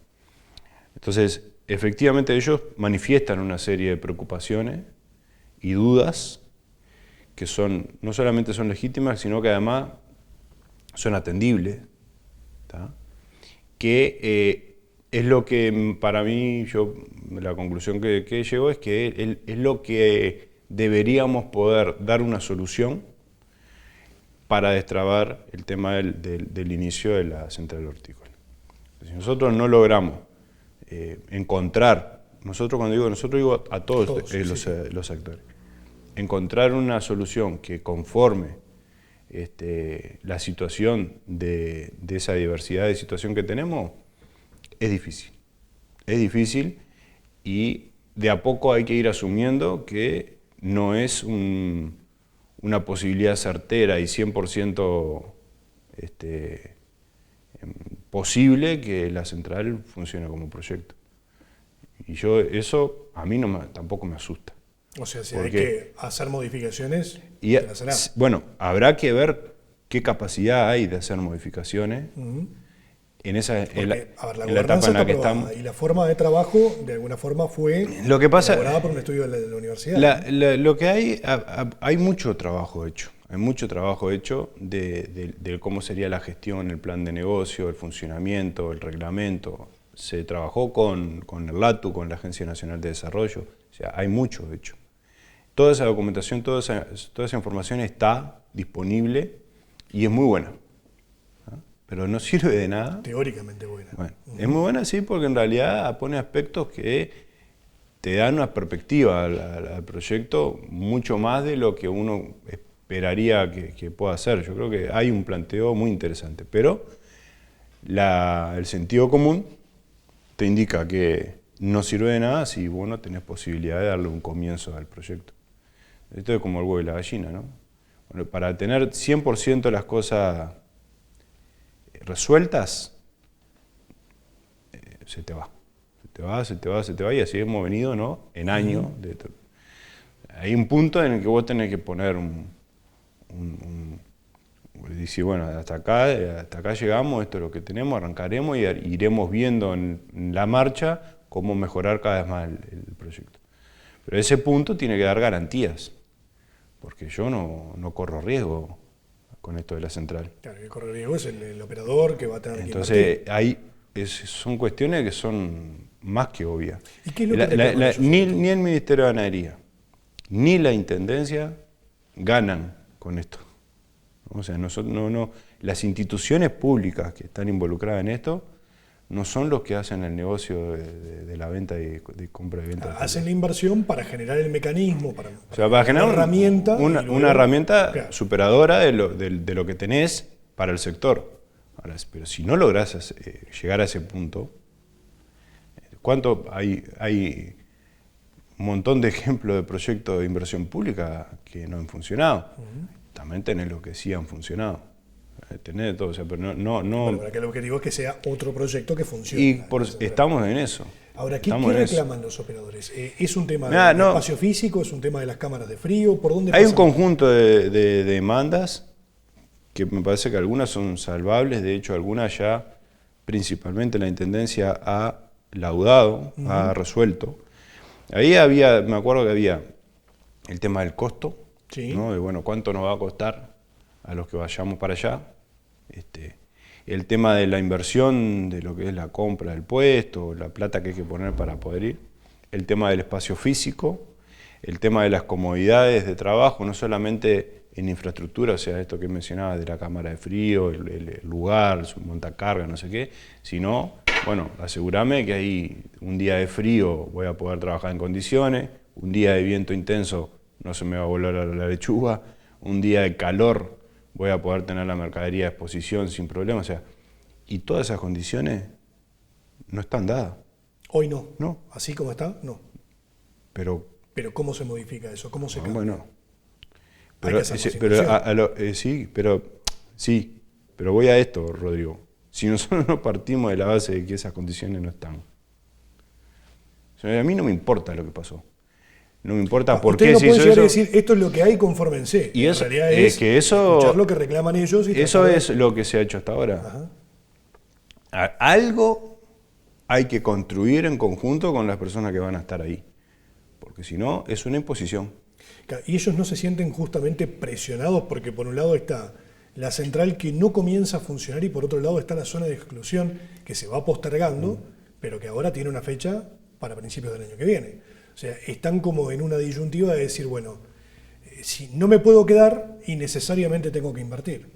Entonces, efectivamente ellos manifiestan una serie de preocupaciones y dudas que no solamente son legítimas, sino que además son atendibles, ¿tá? Que es lo que para mí, la conclusión que llego es que es lo que deberíamos poder dar una solución para destrabar el tema del inicio de la central hortícola. Si nosotros no logramos encontrar, cuando digo nosotros digo a todos los actores, encontrar una solución que conforme la situación de esa diversidad de situación que tenemos, es difícil. Es difícil y de a poco hay que ir asumiendo que no es una posibilidad certera y 100% posible que la central funcione como proyecto. Y eso a mí tampoco me asusta. O sea, si hay que hacer modificaciones, bueno, habrá que ver qué capacidad hay de hacer modificaciones en la etapa en la que estamos. Y la forma de trabajo, de alguna forma, fue elaborada por un estudio de la universidad. Lo que hay mucho trabajo hecho. Hay mucho trabajo hecho de cómo sería la gestión, el plan de negocio, el funcionamiento, el reglamento. Se trabajó con el LATU, con la Agencia Nacional de Desarrollo. O sea, hay mucho hecho. Toda esa documentación, toda esa información está disponible y es muy buena. ¿No? Pero no sirve de nada. Teóricamente buena. Bueno, es muy buena, sí, porque en realidad pone aspectos que te dan una perspectiva al proyecto mucho más de lo que uno esperaría que pueda hacer. Yo creo que hay un planteo muy interesante, pero el sentido común te indica que no sirve de nada si vos no tenés posibilidad de darle un comienzo al proyecto. Esto es como el huevo y la gallina, ¿no? Bueno, para tener 100% las cosas resueltas, se te va, y así hemos venido, ¿no?, en años. Hay un punto en el que vos tenés que poner decir, bueno, hasta acá llegamos, esto es lo que tenemos, arrancaremos y iremos viendo en la marcha cómo mejorar cada vez más el proyecto. Pero ese punto tiene que dar garantías, porque yo no corro riesgo con esto de la central. Claro, el que corre riesgo es el operador que va a tener que invertir. Son cuestiones que son más que obvias. ¿Y qué es lo que ni el Ministerio de Ganadería, ni la Intendencia ganan con esto. O sea, las instituciones públicas que están involucradas en esto no son los que hacen el negocio de la venta y de compra y venta. Hacen la inversión para generar el mecanismo, para generar una herramienta. Una herramienta claro, superadora de lo que tenés para el sector. Ahora, pero si no lográs llegar a ese punto, ¿cuánto hay un montón de ejemplos de proyectos de inversión pública que no han funcionado? También tenés los que sí han funcionado. Tenés todo, o sea, pero no. Bueno, para que el objetivo es que sea otro proyecto que funcione. Y estamos en eso. Ahora, ¿qué reclaman los operadores? ¿Es un tema del espacio físico? ¿Es un tema de las cámaras de frío? ¿Por dónde hay un conjunto de demandas que me parece que algunas son salvables. De hecho, algunas ya, principalmente la Intendencia, ha laudado, ha resuelto. Ahí me acuerdo que había el tema del costo, sí, ¿no? De bueno, cuánto nos va a costar a los que vayamos para allá. El tema de la inversión, de lo que es la compra del puesto, la plata que hay que poner para poder ir. El tema del espacio físico, el tema de las comodidades de trabajo, no solamente en infraestructura, o sea, esto que mencionaba de la cámara de frío, el lugar, su montacarga, no sé qué, sino, bueno, asegúrame que ahí un día de frío voy a poder trabajar en condiciones, un día de viento intenso no se me va a volar la lechuga, un día de calor voy a poder tener la mercadería a exposición sin problema, o sea, y todas esas condiciones no están dadas. Hoy no. No. Así como está, no. Pero ¿cómo se modifica eso? ¿Cómo se cambia? Bueno, pero voy a esto, Rodrigo. Si nosotros no partimos de la base de que esas condiciones no están. O sea, a mí no me importa lo que pasó. No me importa por qué no se hizo puede eso. Decir, esto es lo que hay conforme en C. Y eso, en realidad es que eso, escuchar lo que reclaman ellos. Y eso es lo que se ha hecho hasta ahora. Algo hay que construir en conjunto con las personas que van a estar ahí. Porque si no, es una imposición. Y ellos no se sienten justamente presionados porque por un lado está la central que no comienza a funcionar y por otro lado está la zona de exclusión que se va postergando, pero que ahora tiene una fecha para principios del año que viene. O sea, están como en una disyuntiva de decir, bueno, si no me puedo quedar y necesariamente tengo que invertir,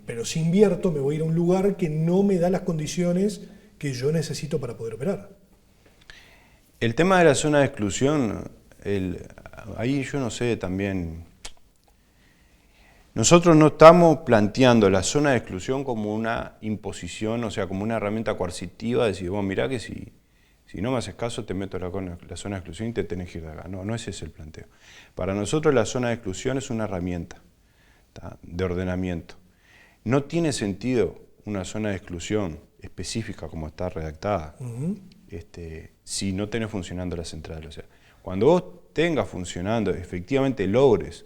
pero si invierto me voy a ir a un lugar que no me da las condiciones que yo necesito para poder operar. El tema de la zona de exclusión, ahí yo no sé también. Nosotros no estamos planteando la zona de exclusión como una imposición, o sea, como una herramienta coercitiva, de decir, bueno, mirá que si no me haces caso te meto la zona de exclusión y te tenés que ir de acá. No ese es el planteo. Para nosotros la zona de exclusión es una herramienta de ordenamiento. No tiene sentido una zona de exclusión específica como está redactada, si no tenés funcionando la central. O sea, cuando vos tengas funcionando, efectivamente logres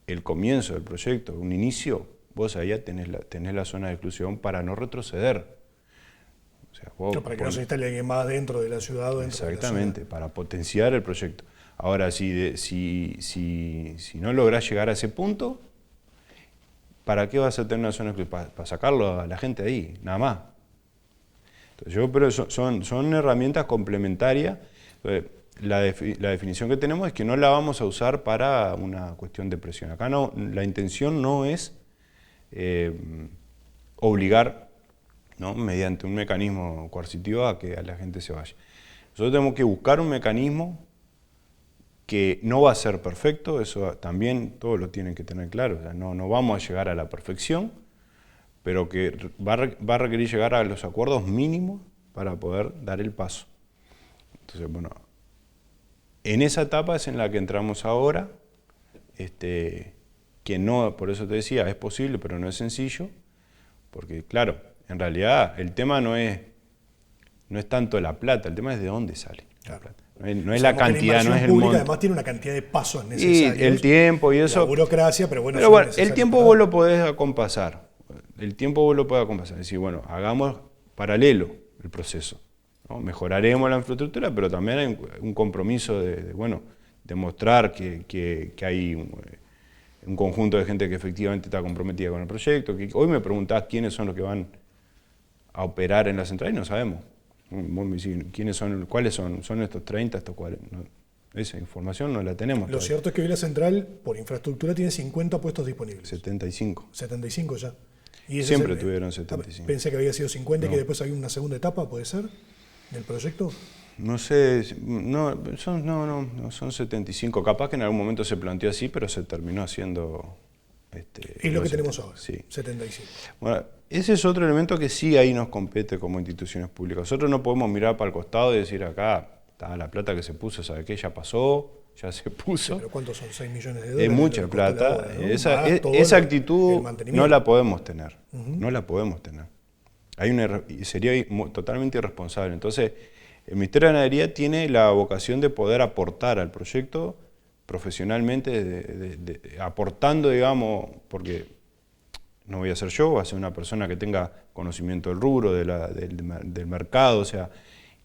el comienzo del proyecto, un inicio, vos allá tenés la zona de exclusión para no retroceder. O sea, para que no se instale alguien más dentro de la ciudad. Exactamente, para potenciar el proyecto. Ahora, si no lográs llegar a ese punto, ¿para qué vas a tener una zona de exclusión? Para sacarlo a la gente de ahí, nada más. Entonces, pero son herramientas complementarias. Entonces, la definición que tenemos es que no la vamos a usar para una cuestión de presión. Acá no, la intención no es obligar, ¿no?, mediante un mecanismo coercitivo a que a la gente se vaya. Nosotros tenemos que buscar un mecanismo que no va a ser perfecto, eso también todos lo tienen que tener claro. O sea, no vamos a llegar a la perfección, pero que va a requerir llegar a los acuerdos mínimos para poder dar el paso. Entonces, bueno, en esa etapa es en la que entramos ahora, que no, por eso te decía, es posible, pero no es sencillo, porque claro, en realidad el tema no es tanto la plata, el tema es de dónde sale la plata. No es la cantidad, no es el monto. Además tiene una cantidad de pasos necesarios. Y el tiempo y eso. La burocracia, pero bueno. El tiempo vos lo podés acompasar. El tiempo vos lo podés acompasar. Es decir, bueno, hagamos paralelo el proceso, ¿no? Mejoraremos la infraestructura, pero también hay un compromiso de mostrar que hay un conjunto de gente que efectivamente está comprometida con el proyecto. Que hoy me preguntás quiénes son los que van a operar en la central y no sabemos. ¿Quiénes son? ¿Cuáles son? ¿Son estos 30, estos 40? No, esa información no la tenemos. Lo cierto es que hoy la central, por infraestructura, tiene 50 puestos disponibles. 75. 75 ya. Y siempre tuvieron 75. Pensé que había sido 50 y No. que después había una segunda etapa, ¿puede ser? ¿Del proyecto? No sé, son 75. Capaz que en algún momento se planteó así, pero se terminó haciendo... Es lo que tenemos ahora, sí. 75. Bueno, ese es otro elemento que sí ahí nos compete como instituciones públicas. Nosotros no podemos mirar para el costado y decir acá, está la plata que se puso, ¿sabe qué? Ya pasó, ya se puso. ¿Pero cuántos son? ¿6 millones de dólares? Es mucha plata. Esa actitud no la podemos tener. No la podemos tener. Sería totalmente irresponsable. Entonces, el Ministerio de Ganadería tiene la vocación de poder aportar al proyecto profesionalmente, aportando, digamos, porque no voy a ser yo, va a ser una persona que tenga conocimiento del rubro, del mercado, o sea,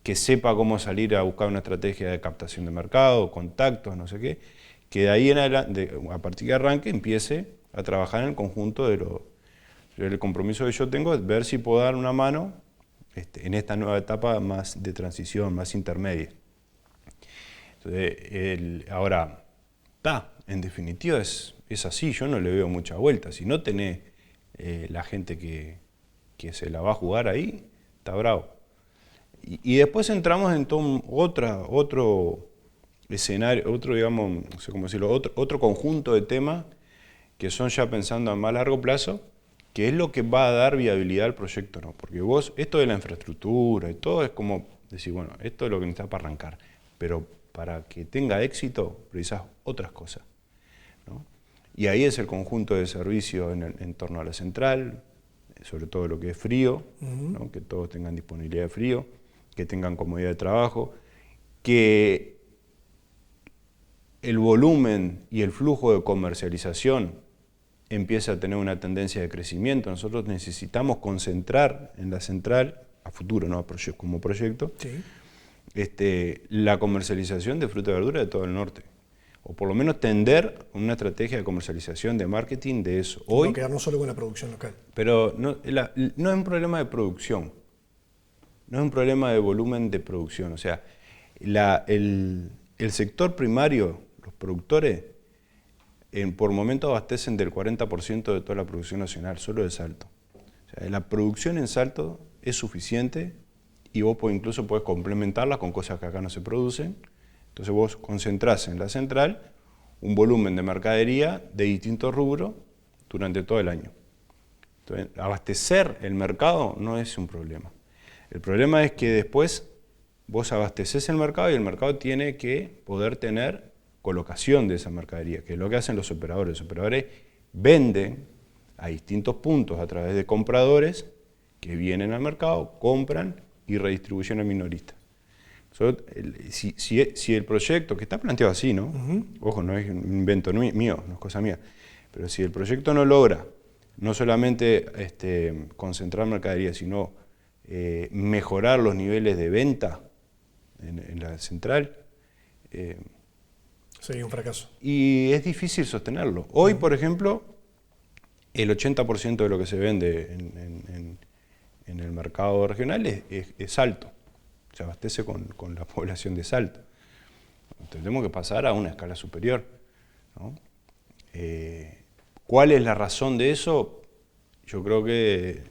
que sepa cómo salir a buscar una estrategia de captación de mercado, contactos, no sé qué, que de ahí en adelante, a partir de arranque, empiece a trabajar en el conjunto el compromiso que yo tengo es ver si puedo dar una mano en esta nueva etapa más de transición, más intermedia. Entonces, ahora, en definitiva es así, yo no le veo mucha vuelta. Si no tenés la gente que se la va a jugar ahí, está bravo. Y después entramos en todo otro escenario, digamos, no sé cómo decirlo, otro conjunto de temas que son ya pensando a más largo plazo, que es lo que va a dar viabilidad al proyecto, ¿no? Porque vos, esto de la infraestructura y todo es como decir, bueno, esto es lo que necesitas para arrancar, pero para que tenga éxito precisás otras cosas, ¿no? Y ahí es el conjunto de servicios en torno a la central, sobre todo lo que es frío, ¿no? Que todos tengan disponibilidad de frío, que tengan comodidad de trabajo, que el volumen y el flujo de comercialización empieza a tener una tendencia de crecimiento. Nosotros necesitamos concentrar en la central, a futuro, ¿no? Como proyecto, sí, la comercialización de fruta y verdura de todo el norte. O por lo menos tender una estrategia de comercialización, de marketing de eso. Hoy, no quedarnos solo con la producción local. Pero no es un problema de producción, no es un problema de volumen de producción. O sea, el sector primario, los productores, por momento abastecen del 40% de toda la producción nacional, solo de Salto. O sea, la producción en Salto es suficiente y vos incluso podés complementarla con cosas que acá no se producen. Entonces vos concentrás en la central un volumen de mercadería de distintos rubros durante todo el año. Entonces, abastecer el mercado no es un problema. El problema es que después vos abastecés el mercado y el mercado tiene que poder tener colocación de esa mercadería, que es lo que hacen los operadores. Los operadores venden a distintos puntos a través de compradores que vienen al mercado, compran y redistribuyen al minorista. Si el proyecto, que está planteado así, ¿no? Ojo, no es un invento mío, no es cosa mía, pero si el proyecto no logra no solamente concentrar mercadería, sino mejorar los niveles de venta en la central, sería un fracaso. Y es difícil sostenerlo. Hoy, por ejemplo, el 80% de lo que se vende en el mercado regional es Salto. Se abastece con la población de Salto. Tenemos que pasar a una escala superior, ¿no? ¿Cuál es la razón de eso? Yo creo que,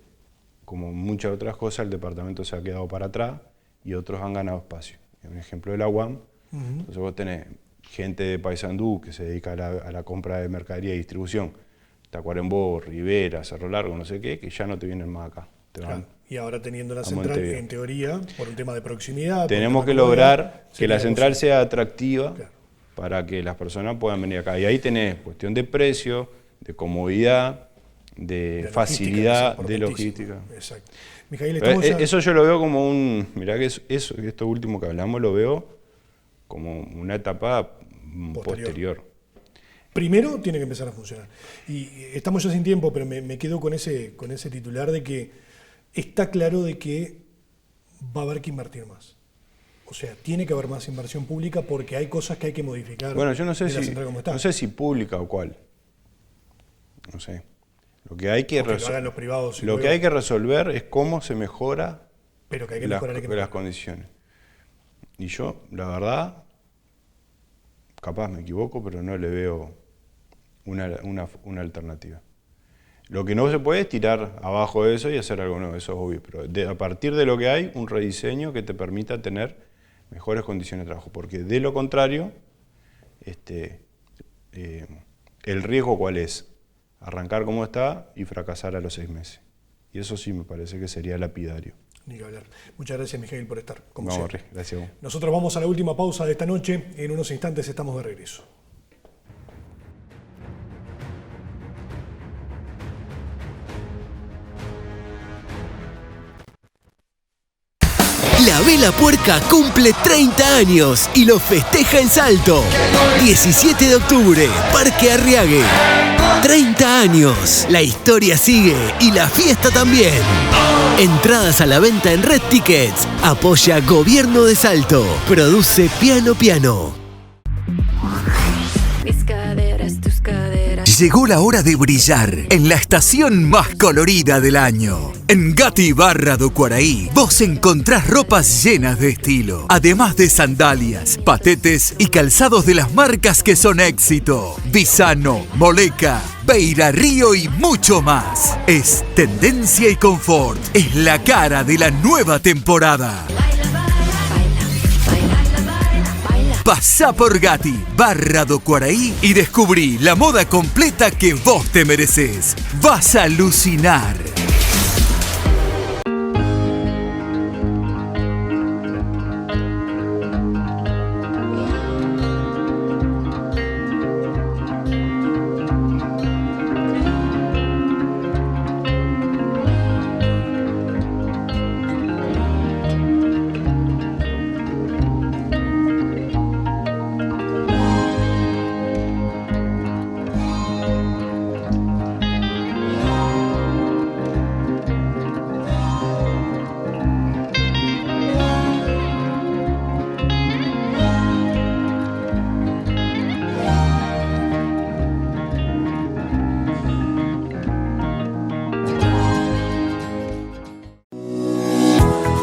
como muchas otras cosas, el departamento se ha quedado para atrás y otros han ganado espacio. Un ejemplo de la UAM. Entonces vos tenés gente de Paysandú que se dedica a la compra de mercadería y distribución, Tacuarembó, Rivera, Cerro Largo, no sé qué, que ya no te vienen más acá. Claro. Y ahora teniendo la central, en teoría, por un tema de proximidad... Tenemos que lograr que la central sea atractiva, claro, para que las personas puedan venir acá. Y ahí tenés cuestión de precio, de comodidad, de facilidad, de logística. Exacto. Mijail, eso yo lo veo como mirá que esto último que hablamos lo veo como una etapa posterior. Primero tiene que empezar a funcionar. Y estamos ya sin tiempo, pero me quedo con ese titular de que está claro de que va a haber que invertir más. O sea, tiene que haber más inversión pública porque hay cosas que hay que modificar. Bueno, yo no sé si pública o cuál. No sé. Lo que hay que resolver es cómo se mejora las condiciones. Y yo, la verdad, capaz me equivoco, pero no le veo una alternativa. Lo que no se puede es tirar abajo de eso y hacer algo nuevo, eso es obvio. Pero a partir de lo que hay, un rediseño que te permita tener mejores condiciones de trabajo. Porque de lo contrario, el riesgo ¿cuál es? Arrancar como está y fracasar a los 6 meses. Y eso sí me parece que sería lapidario. Ni que hablar. Muchas gracias, Miguel, por estar. Como no, siempre. Gracias a vos. Nosotros vamos a la última pausa de esta noche. En unos instantes estamos de regreso. La Vela Puerca cumple 30 años y lo festeja en Salto. 17 de octubre, Parque Arriague. 30 años. La historia sigue y la fiesta también. Entradas a la venta en Red Tickets. Apoya Gobierno de Salto. Produce Piano Piano. Mis caderas, tus caderas. Llegó la hora de brillar en la estación más colorida del año. En Gatti Barra do Quaraí, vos encontrás ropas llenas de estilo, además de sandalias, patetes y calzados de las marcas que son éxito. Visano, Moleca, Beira Río y mucho más. Es tendencia y confort. Es la cara de la nueva temporada. Pasá por Gatti, Barra do Quaraí y descubrí la moda completa que vos te mereces. Vas a alucinar.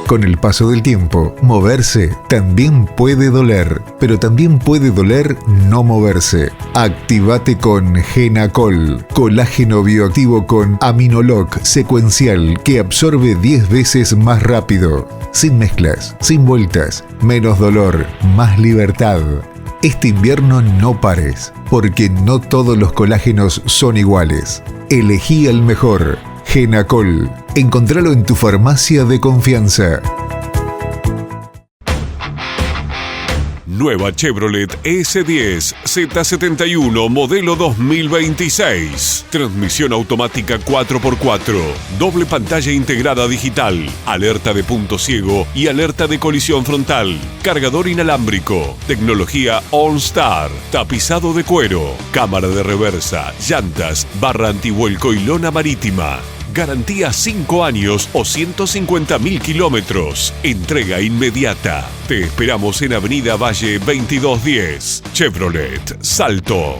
Con el paso del tiempo, moverse también puede doler, pero también puede doler no moverse. Activate con Genacol, colágeno bioactivo con Aminoloc secuencial que absorbe 10 veces más rápido. Sin mezclas, sin vueltas, menos dolor, más libertad. Este invierno no pares, porque no todos los colágenos son iguales. Elegí el mejor. Genacol. Encontralo en tu farmacia de confianza. Nueva Chevrolet S10 Z71 modelo 2026. Transmisión automática 4x4. Doble pantalla integrada digital. Alerta de punto ciego y alerta de colisión frontal. Cargador inalámbrico. Tecnología OnStar. Tapizado de cuero. Cámara de reversa. Llantas. Barra antivuelco y lona marítima. Garantía 5 años o 150.000 kilómetros. Entrega inmediata. Te esperamos en Avenida Valle 2210. Chevrolet Salto.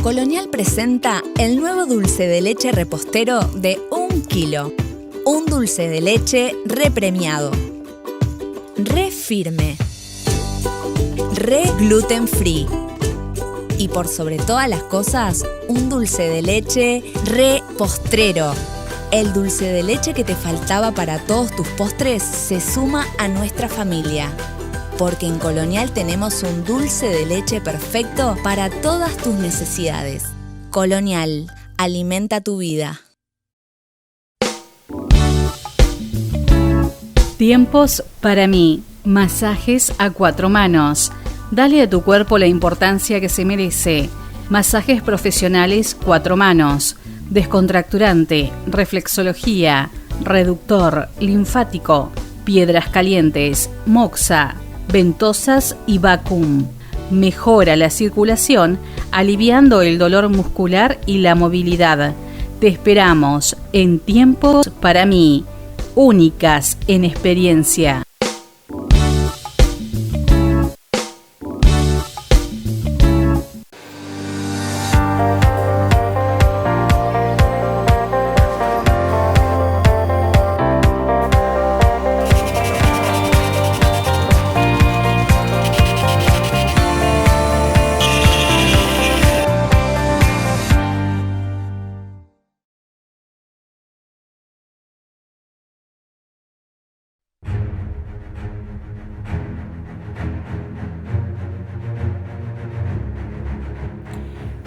Colonial presenta el nuevo dulce de leche repostero de 1 kilo. Un dulce de leche repremiado. Re firme. Re gluten free. Y por sobre todas las cosas, un dulce de leche re postrero. El dulce de leche que te faltaba para todos tus postres se suma a nuestra familia. Porque en Colonial tenemos un dulce de leche perfecto para todas tus necesidades. Colonial, alimenta tu vida. Tiempos para mí. Masajes a 4 manos. Dale a tu cuerpo la importancia que se merece. Masajes profesionales 4 manos. Descontracturante, reflexología, reductor, linfático, piedras calientes, moxa, ventosas y vacuum. Mejora la circulación aliviando el dolor muscular y la movilidad. Te esperamos en Tiempos para mí, únicas en experiencia.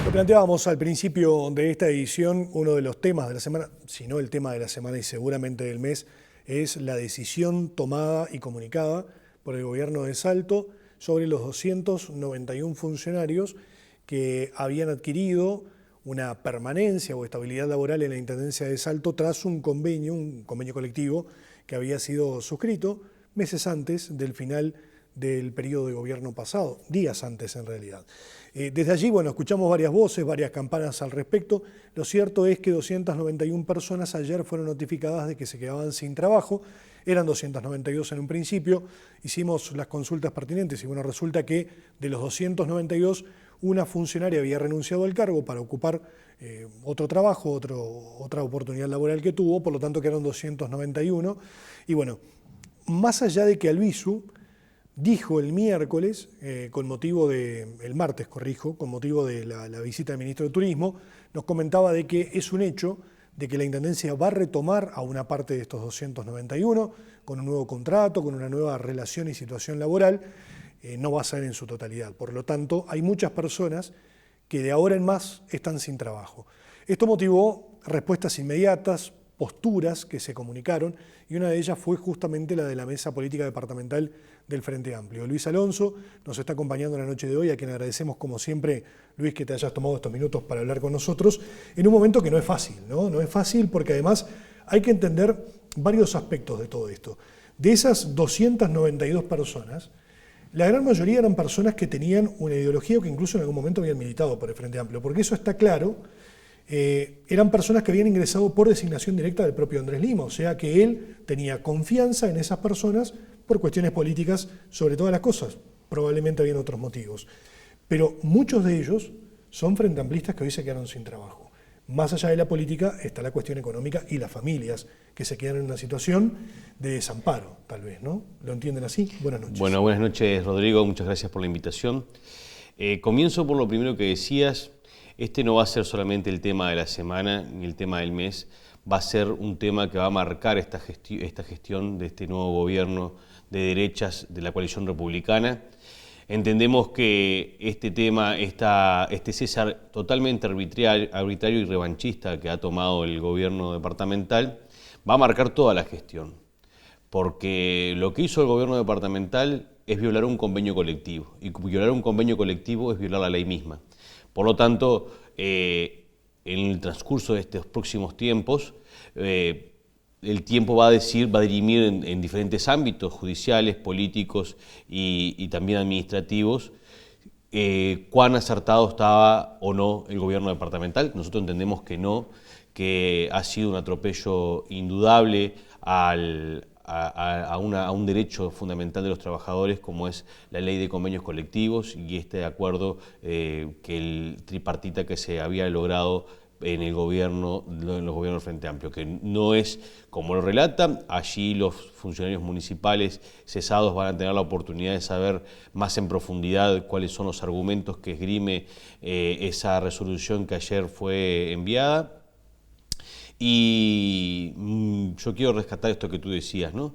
Lo planteábamos al principio de esta edición, uno de los temas de la semana, si no el tema de la semana y seguramente del mes, es la decisión tomada y comunicada por el gobierno de Salto sobre los 291 funcionarios que habían adquirido una permanencia o estabilidad laboral en la Intendencia de Salto tras un convenio colectivo que había sido suscrito meses antes del final del periodo de gobierno pasado, días antes en realidad. Desde allí, bueno, escuchamos varias voces, varias campanas al respecto. Lo cierto es que 291 personas ayer fueron notificadas de que se quedaban sin trabajo. Eran 292 en un principio, hicimos las consultas pertinentes y bueno, resulta que de los 292, una funcionaria había renunciado al cargo para ocupar otro trabajo, otra oportunidad laboral que tuvo, por lo tanto quedaron 291. Y bueno, más allá de que Albizu dijo el miércoles, con motivo de la visita del ministro de Turismo, nos comentaba de que es un hecho de que la Intendencia va a retomar a una parte de estos 291 con un nuevo contrato, con una nueva relación y situación laboral, no va a ser en su totalidad. Por lo tanto, hay muchas personas que de ahora en más están sin trabajo. Esto motivó respuestas inmediatas, posturas que se comunicaron, y una de ellas fue justamente la de la Mesa Política Departamental del Frente Amplio. Luis Alonso nos está acompañando en la noche de hoy, a quien agradecemos como siempre, Luis, que te hayas tomado estos minutos para hablar con nosotros, en un momento que no es fácil, ¿no? No es fácil porque además hay que entender varios aspectos de todo esto. De esas 292 personas, la gran mayoría eran personas que tenían una ideología o que incluso en algún momento habían militado por el Frente Amplio, porque eso está claro. Eran personas que habían ingresado por designación directa del propio Andrés Lima, o sea que él tenía confianza en esas personas por cuestiones políticas sobre todas las cosas, probablemente habían otros motivos, pero muchos de ellos son frente amplistas que hoy se quedaron sin trabajo. Más allá de la política está la cuestión económica y las familias que se quedan en una situación de desamparo, tal vez, ¿no? ¿Lo entienden así? Buenas noches. Bueno, buenas noches, Rodrigo, muchas gracias por la invitación. Comienzo por lo primero que decías. Este no va a ser solamente el tema de la semana ni el tema del mes, va a ser un tema que va a marcar esta gestión de este nuevo gobierno de derechas de la coalición republicana. Entendemos que este tema, este césar totalmente arbitrario y revanchista que ha tomado el gobierno departamental, va a marcar toda la gestión, porque lo que hizo el gobierno departamental es violar un convenio colectivo, y violar un convenio colectivo es violar la ley misma. Por lo tanto, en el transcurso de estos próximos tiempos, el tiempo va a dirimir en diferentes ámbitos judiciales, políticos y también administrativos, cuán acertado estaba o no el gobierno departamental. Nosotros entendemos que no, que ha sido un atropello indudable a un derecho fundamental de los trabajadores, como es la ley de convenios colectivos y este acuerdo que el tripartita que se había logrado en los gobiernos del Frente Amplio, que no es como lo relata. Allí los funcionarios municipales cesados van a tener la oportunidad de saber más en profundidad cuáles son los argumentos que esgrime esa resolución que ayer fue enviada. Y yo quiero rescatar esto que tú decías, ¿no?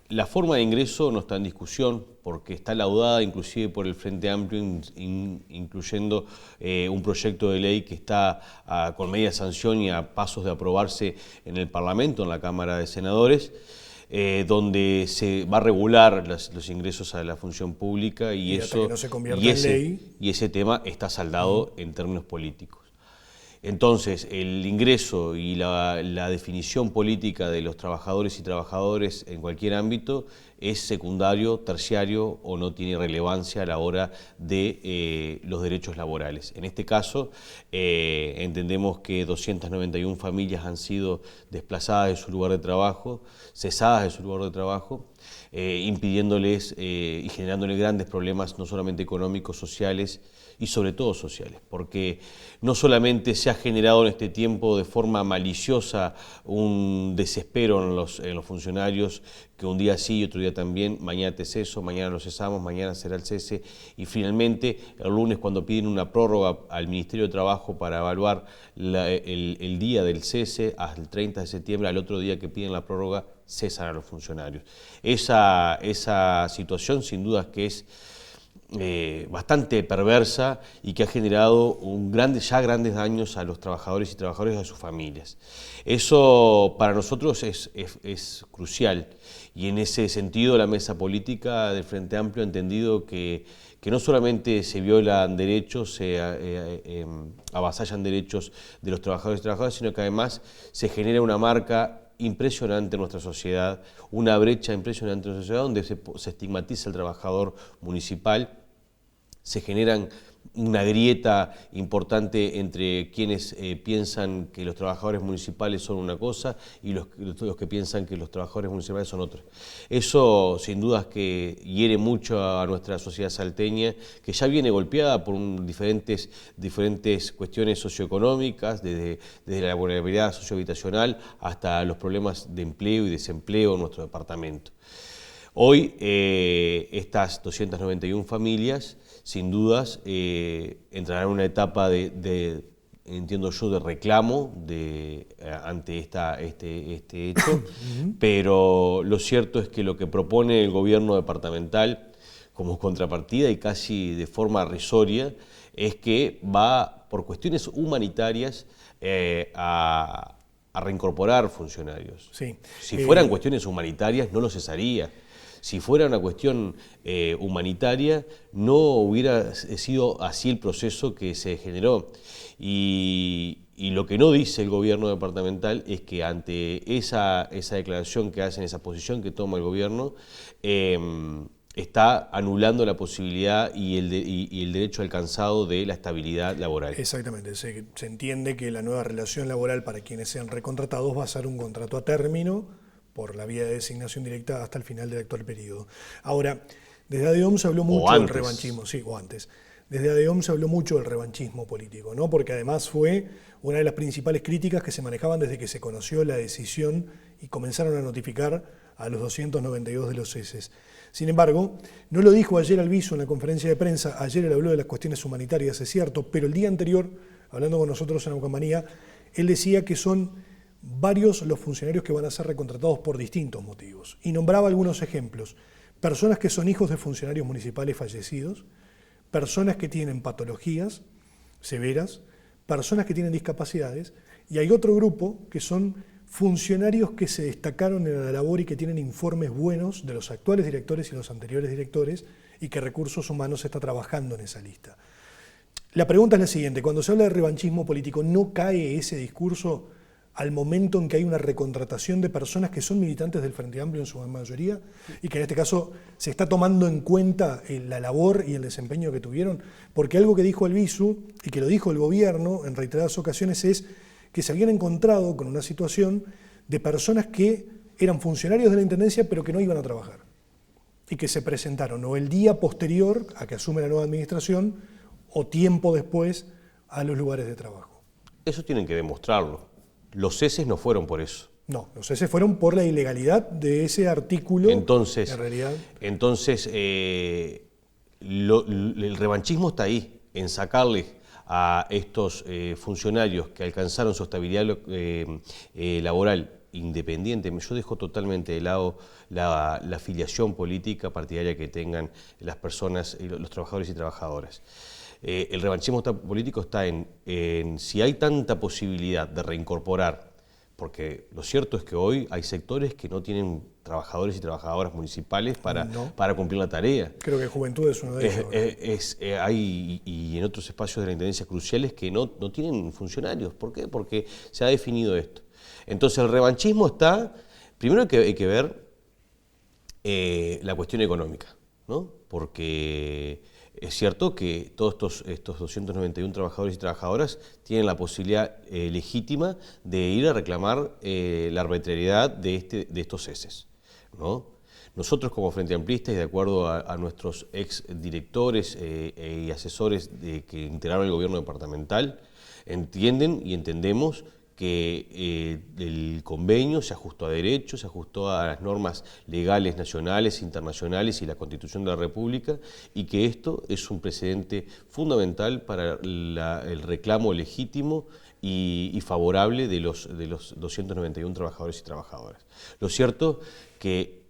La forma de ingreso no está en discusión porque está laudada inclusive por el Frente Amplio, incluyendo un proyecto de ley que está con media sanción y a pasos de aprobarse en el Parlamento, en la Cámara de Senadores, donde se va a regular los ingresos a la función pública y ese tema está saldado en términos políticos. Entonces, el ingreso y la definición política de los trabajadores y trabajadoras en cualquier ámbito es secundario, terciario o no tiene relevancia a la hora de los derechos laborales. En este caso, entendemos que 291 familias han sido desplazadas de su lugar de trabajo, cesadas de su lugar de trabajo, impidiéndoles y generándoles grandes problemas, no solamente económicos, sociales y sobre todo sociales, porque no solamente se ha generado en este tiempo de forma maliciosa un desespero en los funcionarios, que un día sí y otro día también, mañana te ceso, mañana lo cesamos, mañana será el cese, y finalmente el lunes cuando piden una prórroga al Ministerio de Trabajo para evaluar el día del cese, hasta el 30 de septiembre, al otro día que piden la prórroga, cesan a los funcionarios. Esa situación sin dudas que es bastante perversa y que ha generado ya grandes daños a los trabajadores y trabajadoras y a sus familias. Eso para nosotros es crucial, y en ese sentido la mesa política del Frente Amplio ha entendido que no solamente se violan derechos, se avasallan derechos de los trabajadores y trabajadoras, sino que además se genera una marca impresionante en nuestra sociedad, una brecha impresionante en nuestra sociedad donde se estigmatiza al trabajador municipal, se generan una grieta importante entre quienes piensan que los trabajadores municipales son una cosa y los que piensan que los trabajadores municipales son otra. Eso sin dudas que hiere mucho a nuestra sociedad salteña, que ya viene golpeada por diferentes cuestiones socioeconómicas, desde la vulnerabilidad sociohabitacional hasta los problemas de empleo y desempleo en nuestro departamento. Hoy estas 291 familias sin dudas entrarán en una etapa entiendo yo, de reclamo ante este hecho, pero lo cierto es que lo que propone el gobierno departamental como contrapartida y casi de forma risoria es que va por cuestiones humanitarias a reincorporar funcionarios. Sí. Si fueran cuestiones humanitarias no lo cesaría. Si fuera una cuestión humanitaria, no hubiera sido así el proceso que se generó. Y lo que no dice el gobierno departamental es que ante esa declaración que hacen, esa posición que toma el gobierno, está anulando la posibilidad y el derecho alcanzado de la estabilidad laboral. Exactamente, se entiende que la nueva relación laboral para quienes sean recontratados va a ser un contrato a término, por la vía de designación directa hasta el final del actual periodo. Ahora, desde ADEOM se habló mucho del revanchismo, sí, o antes. Desde ADEOM se habló mucho del revanchismo político, ¿no? Porque además fue una de las principales críticas que se manejaban desde que se conoció la decisión y comenzaron a notificar a los 292 de los ceses. Sin embargo, no lo dijo ayer Albizu en la conferencia de prensa, ayer él habló de las cuestiones humanitarias, es cierto, pero el día anterior, hablando con nosotros en Aucamanía, él decía que son varios los funcionarios que van a ser recontratados por distintos motivos. Y nombraba algunos ejemplos. Personas que son hijos de funcionarios municipales fallecidos, personas que tienen patologías severas, personas que tienen discapacidades, y hay otro grupo que son funcionarios que se destacaron en la labor y que tienen informes buenos de los actuales directores y los anteriores directores, y que Recursos Humanos está trabajando en esa lista. La pregunta es la siguiente: cuando se habla de revanchismo político, ¿no cae ese discurso al momento en que hay una recontratación de personas que son militantes del Frente Amplio en su mayoría, y que en este caso se está tomando en cuenta la labor y el desempeño que tuvieron? Porque algo que dijo Albizu, y que lo dijo el gobierno en reiteradas ocasiones, es que se habían encontrado con una situación de personas que eran funcionarios de la Intendencia pero que no iban a trabajar, y que se presentaron o el día posterior a que asume la nueva administración o tiempo después a los lugares de trabajo. Eso tienen que demostrarlo. Los ceses no fueron por eso. No, los ceses fueron por la ilegalidad de ese artículo. Entonces, en realidad. El revanchismo está ahí, en sacarle a estos funcionarios que alcanzaron su estabilidad laboral independiente. Yo dejo totalmente de lado la afiliación política partidaria que tengan las personas, los trabajadores y trabajadoras. El revanchismo político está en si hay tanta posibilidad de reincorporar, porque lo cierto es que hoy hay sectores que no tienen trabajadores y trabajadoras municipales para cumplir la tarea. Creo que Juventud es uno de ellos. Hay y en otros espacios de la Intendencia cruciales que no tienen funcionarios. ¿Por qué? Porque se ha definido esto. Entonces el revanchismo está, primero que hay que ver la cuestión económica, ¿no? Porque es cierto que todos estos 291 trabajadores y trabajadoras tienen la posibilidad legítima de ir a reclamar la arbitrariedad de estos ceses, ¿no? Nosotros como Frente Amplista, y de acuerdo a nuestros ex directores y asesores que integraron el gobierno departamental, entienden y entendemos que el convenio se ajustó a derecho, se ajustó a las normas legales nacionales, internacionales y la Constitución de la República, y que esto es un precedente fundamental para el reclamo legítimo y favorable de los 291 trabajadores y trabajadoras. Lo cierto que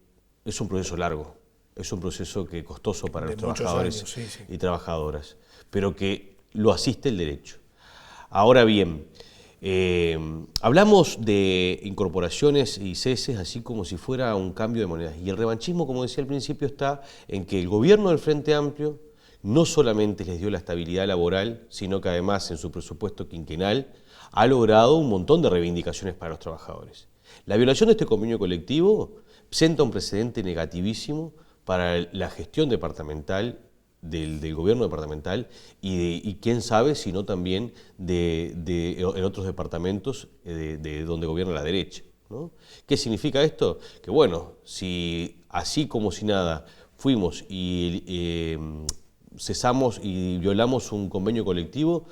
es un proceso largo, es un proceso costoso para los trabajadores y trabajadoras, pero que lo asiste el derecho. Ahora bien, hablamos de incorporaciones y ceses así como si fuera un cambio de monedas. Y el revanchismo, como decía al principio, está en que el gobierno del Frente Amplio no solamente les dio la estabilidad laboral, sino que además en su presupuesto quinquenal ha logrado un montón de reivindicaciones para los trabajadores. La violación de este convenio colectivo presenta un precedente negativísimo para la gestión departamental del gobierno departamental y quién sabe si no también en otros departamentos de donde gobierna la derecha, ¿no? ¿Qué significa esto? Que bueno, si así como si nada fuimos y cesamos y violamos un convenio colectivo,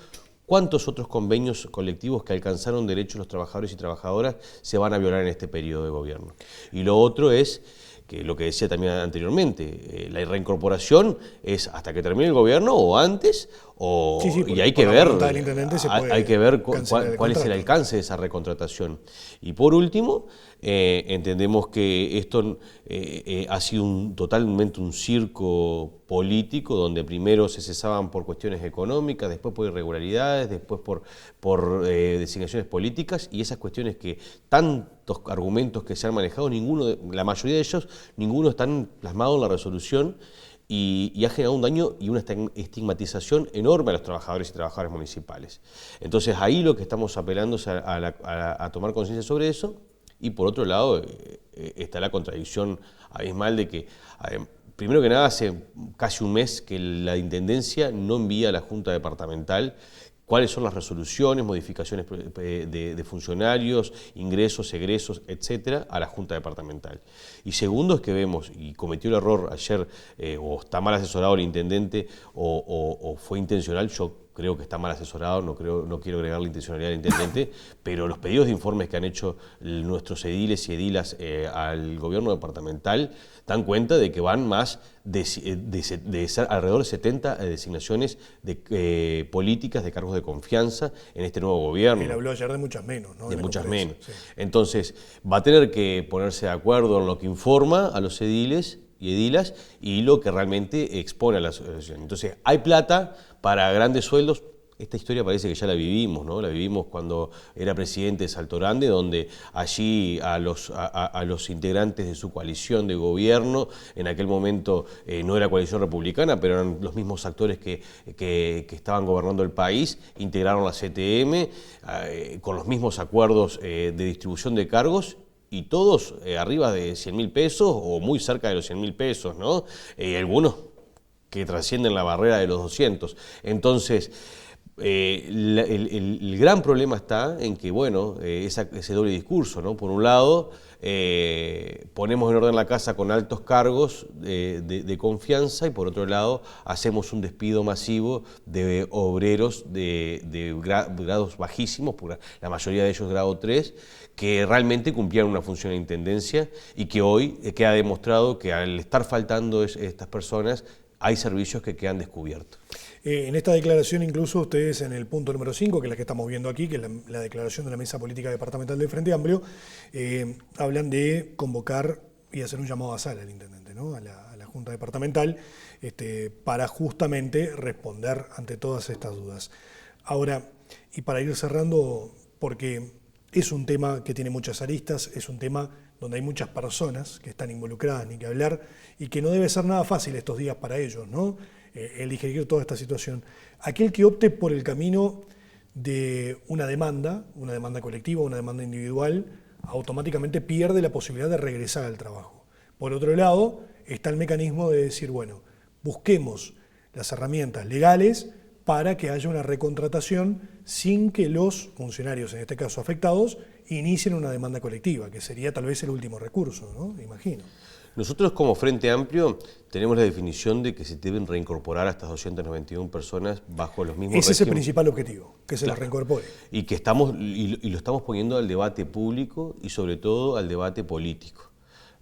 ¿cuántos otros convenios colectivos que alcanzaron derechos los trabajadores y trabajadoras se van a violar en este periodo de gobierno? Y lo otro es que lo que decía también anteriormente, la reincorporación es hasta que termine el gobierno o antes, y hay que ver cuál es el alcance de esa recontratación. Y por último, entendemos que esto ha sido totalmente un circo político, donde primero se cesaban por cuestiones económicas, después por irregularidades, después por designaciones políticas, y esas cuestiones que tantos argumentos que se han manejado, la mayoría de ellos, ninguno están plasmados en la resolución, y ha generado un daño y una estigmatización enorme a los trabajadores y trabajadoras municipales. Entonces ahí lo que estamos apelando es a tomar conciencia sobre eso, y por otro lado está la contradicción abismal de que, primero que nada, hace casi un mes que la Intendencia no envía a la Junta Departamental cuáles son las resoluciones, modificaciones de funcionarios, ingresos, egresos, etcétera, a la Junta Departamental. Y segundo es que vemos, y cometió el error ayer, o está mal asesorado el intendente, o fue intencional. Yo creo que está mal asesorado, no quiero agregar la intencionalidad del intendente, pero los pedidos de informes que han hecho nuestros ediles y edilas al gobierno departamental dan cuenta de que van más de alrededor de 70 designaciones de políticas de cargos de confianza en este nuevo gobierno. Él habló ayer de muchas menos, ¿no? De muchas menos. Sí. Entonces, va a tener que ponerse de acuerdo en lo que informa a los ediles y edilas y lo que realmente expone a la asociación. Entonces, hay plata para grandes sueldos. Esta historia parece que ya la vivimos, ¿no? La vivimos cuando era presidente de Salto Grande, donde allí a los integrantes de su coalición de gobierno, en aquel momento no era coalición republicana, pero eran los mismos actores que estaban gobernando el país, integraron la CTM con los mismos acuerdos de distribución de cargos, y todos arriba de 100.000 pesos o muy cerca de los 100.000 pesos, ¿no? Algunos que trascienden la barrera de los 200. Entonces, el gran problema está en que, bueno, ese doble discurso, ¿no? Por un lado, ponemos en orden la casa con altos cargos de confianza, y por otro lado, hacemos un despido masivo de obreros de grados bajísimos, la mayoría de ellos grado 3, que realmente cumplían una función de intendencia, y que hoy queda demostrado que al estar faltando estas personas, hay servicios que quedan descubiertos. En esta declaración, incluso ustedes en el punto número 5, que es la que estamos viendo aquí, que es la declaración de la Mesa Política Departamental del Frente Amplio, hablan de convocar y hacer un llamado a sala al intendente, ¿no? a la Junta Departamental, para justamente responder ante todas estas dudas. Ahora, y para ir cerrando, porque es un tema que tiene muchas aristas, es un tema donde hay muchas personas que están involucradas, ni que hablar, y que no debe ser nada fácil estos días para ellos, ¿no? El digerir toda esta situación. Aquel que opte por el camino de una demanda colectiva, una demanda individual, automáticamente pierde la posibilidad de regresar al trabajo. Por otro lado, está el mecanismo de decir, bueno, busquemos las herramientas legales para que haya una recontratación sin que los funcionarios, en este caso afectados, inicien una demanda colectiva, que sería tal vez el último recurso, ¿no? Imagino. Nosotros como Frente Amplio tenemos la definición de que se deben reincorporar a estas 291 personas bajo los mismos Ese es el principal objetivo, que se las reincorpore. Y que lo estamos poniendo al debate público y sobre todo al debate político,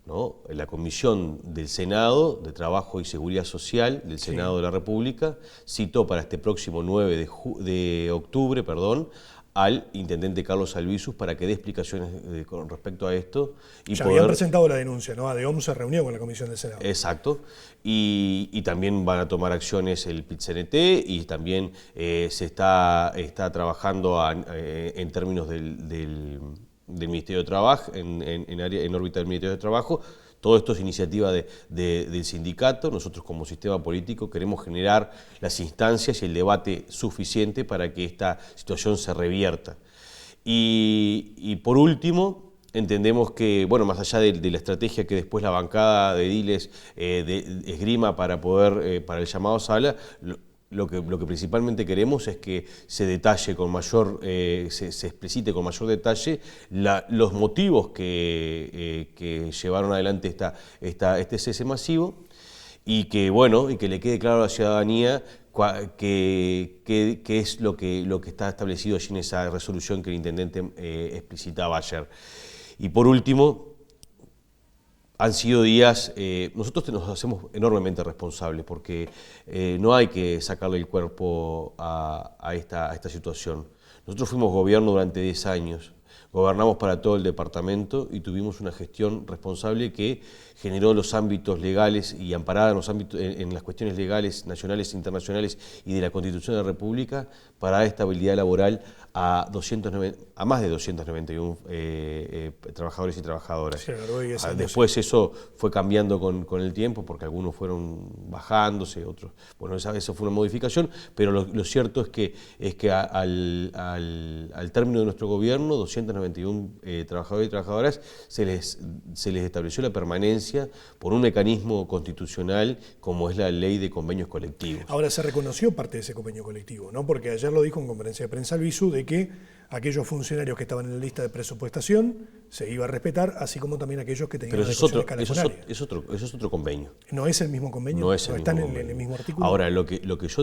¿no? La Comisión del Senado de Trabajo y Seguridad Social del Senado de la República citó para este próximo 9 de octubre, al intendente Carlos Albizus para que dé explicaciones con respecto a esto. Y ya habían presentado la denuncia, ¿no? ADEOM se reunió con la Comisión del Senado. Exacto. Y también van a tomar acciones el PIT-CNT y también se está trabajando en términos del Ministerio de Trabajo, en órbita del Ministerio de Trabajo. Todo esto es iniciativa del sindicato. Nosotros como sistema político queremos generar las instancias y el debate suficiente para que esta situación se revierta. Y por último, entendemos que, bueno, más allá de la estrategia que después la bancada de ediles esgrima para el llamado a sala, lo que principalmente queremos es que se detalle con mayor, se explicite con mayor detalle los motivos que llevaron adelante este cese masivo y que le quede claro a la ciudadanía qué es lo que está establecido allí en esa resolución que el intendente explicitaba ayer. Y por último, han sido días, nosotros nos hacemos enormemente responsables porque no hay que sacarle el cuerpo a esta situación. Nosotros fuimos gobierno durante 10 años, gobernamos para todo el departamento y tuvimos una gestión responsable que generó los ámbitos legales y amparada en las cuestiones legales nacionales, internacionales y de la Constitución de la República para dar estabilidad laboral a más de 291 trabajadores y trabajadoras. Sí, después eso fue cambiando con el tiempo porque algunos fueron bajándose, otros, bueno, eso fue una modificación, pero lo cierto es que al término de nuestro gobierno, 291 trabajadores y trabajadoras se les estableció la permanencia por un mecanismo constitucional como es la ley de convenios colectivos. Ahora se reconoció parte de ese convenio colectivo, ¿no? Porque ayer lo dijo en conferencia de prensa Albizu de que aquellos funcionarios que estaban en la lista de presupuestación se iba a respetar, así como también aquellos que tenían adecuaciones escalafonarias. Eso es otro convenio. ¿No es el mismo convenio? No es el ¿No mismo están convenio. en el mismo artículo? Ahora, eso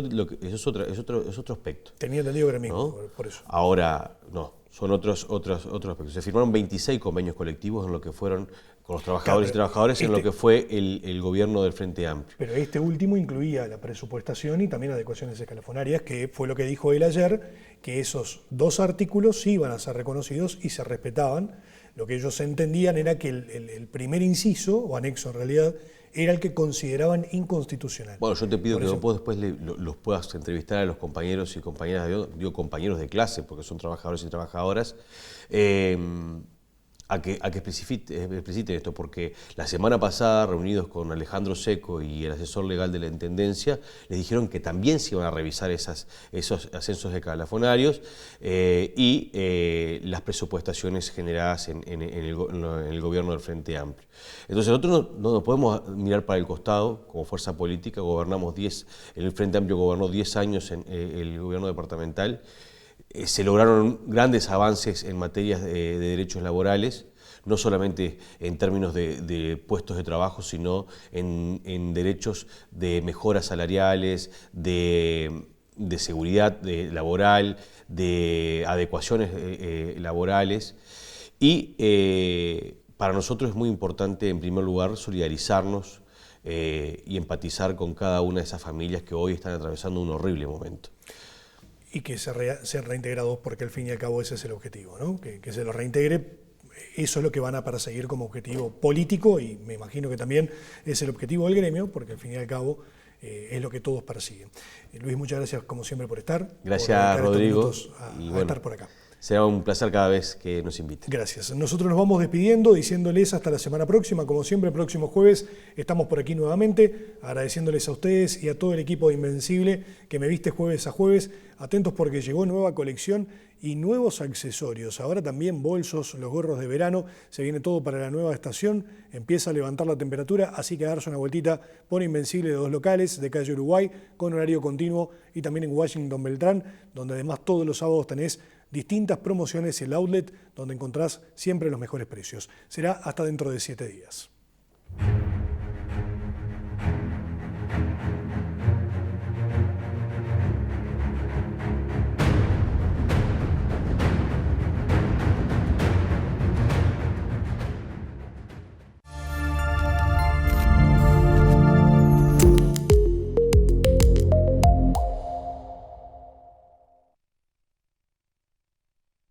es otro aspecto. Tenía entendido que era el mismo, ¿no? por eso. Ahora, no, son otros aspectos. Se firmaron 26 convenios colectivos en lo que fueron con los trabajadores y trabajadoras en lo que fue el gobierno del Frente Amplio. Pero este último incluía la presupuestación y también adecuaciones escalafonarias, que fue lo que dijo él ayer, que esos dos artículos sí iban a ser reconocidos y se respetaban. Lo que ellos entendían era que el primer inciso, o anexo en realidad, era el que consideraban inconstitucional. Bueno, yo te pido que vos después los puedas entrevistar a los compañeros y compañeras, digo compañeros de clase, porque son trabajadores y trabajadoras, a que expliciten esto, porque la semana pasada, reunidos con Alejandro Seco y el asesor legal de la Intendencia, les dijeron que también se iban a revisar esos ascensos escalafonarios y las presupuestaciones generadas en el gobierno del Frente Amplio. Entonces nosotros no nos podemos mirar para el costado como fuerza política, el Frente Amplio gobernó 10 años en el gobierno departamental. Se lograron grandes avances en materia de derechos laborales, no solamente en términos de puestos de trabajo, sino en derechos de mejoras salariales, de seguridad laboral, de adecuaciones laborales. Y para nosotros es muy importante, en primer lugar, solidarizarnos y empatizar con cada una de esas familias que hoy están atravesando un horrible momento. Y que sean reintegrados, porque al fin y al cabo ese es el objetivo, ¿no? Que se los reintegre, eso es lo que van a perseguir como objetivo político y me imagino que también es el objetivo del gremio, porque al fin y al cabo es lo que todos persiguen. Luis, muchas gracias como siempre por estar. Gracias, Rodrigo. A estar por acá. Será un placer cada vez que nos inviten. Gracias. Nosotros nos vamos despidiendo, diciéndoles hasta la semana próxima. Como siempre, el próximo jueves estamos por aquí nuevamente, agradeciéndoles a ustedes y a todo el equipo de Invencible que me viste jueves a jueves. Atentos porque llegó nueva colección y nuevos accesorios. Ahora también bolsos, los gorros de verano. Se viene todo para la nueva estación. Empieza a levantar la temperatura, así que a darse una vueltita por Invencible de 2 locales, de calle Uruguay, con horario continuo, y también en Washington Beltrán, donde además todos los sábados tenés distintas promociones, el outlet, donde encontrás siempre los mejores precios. Será hasta dentro de 7 días.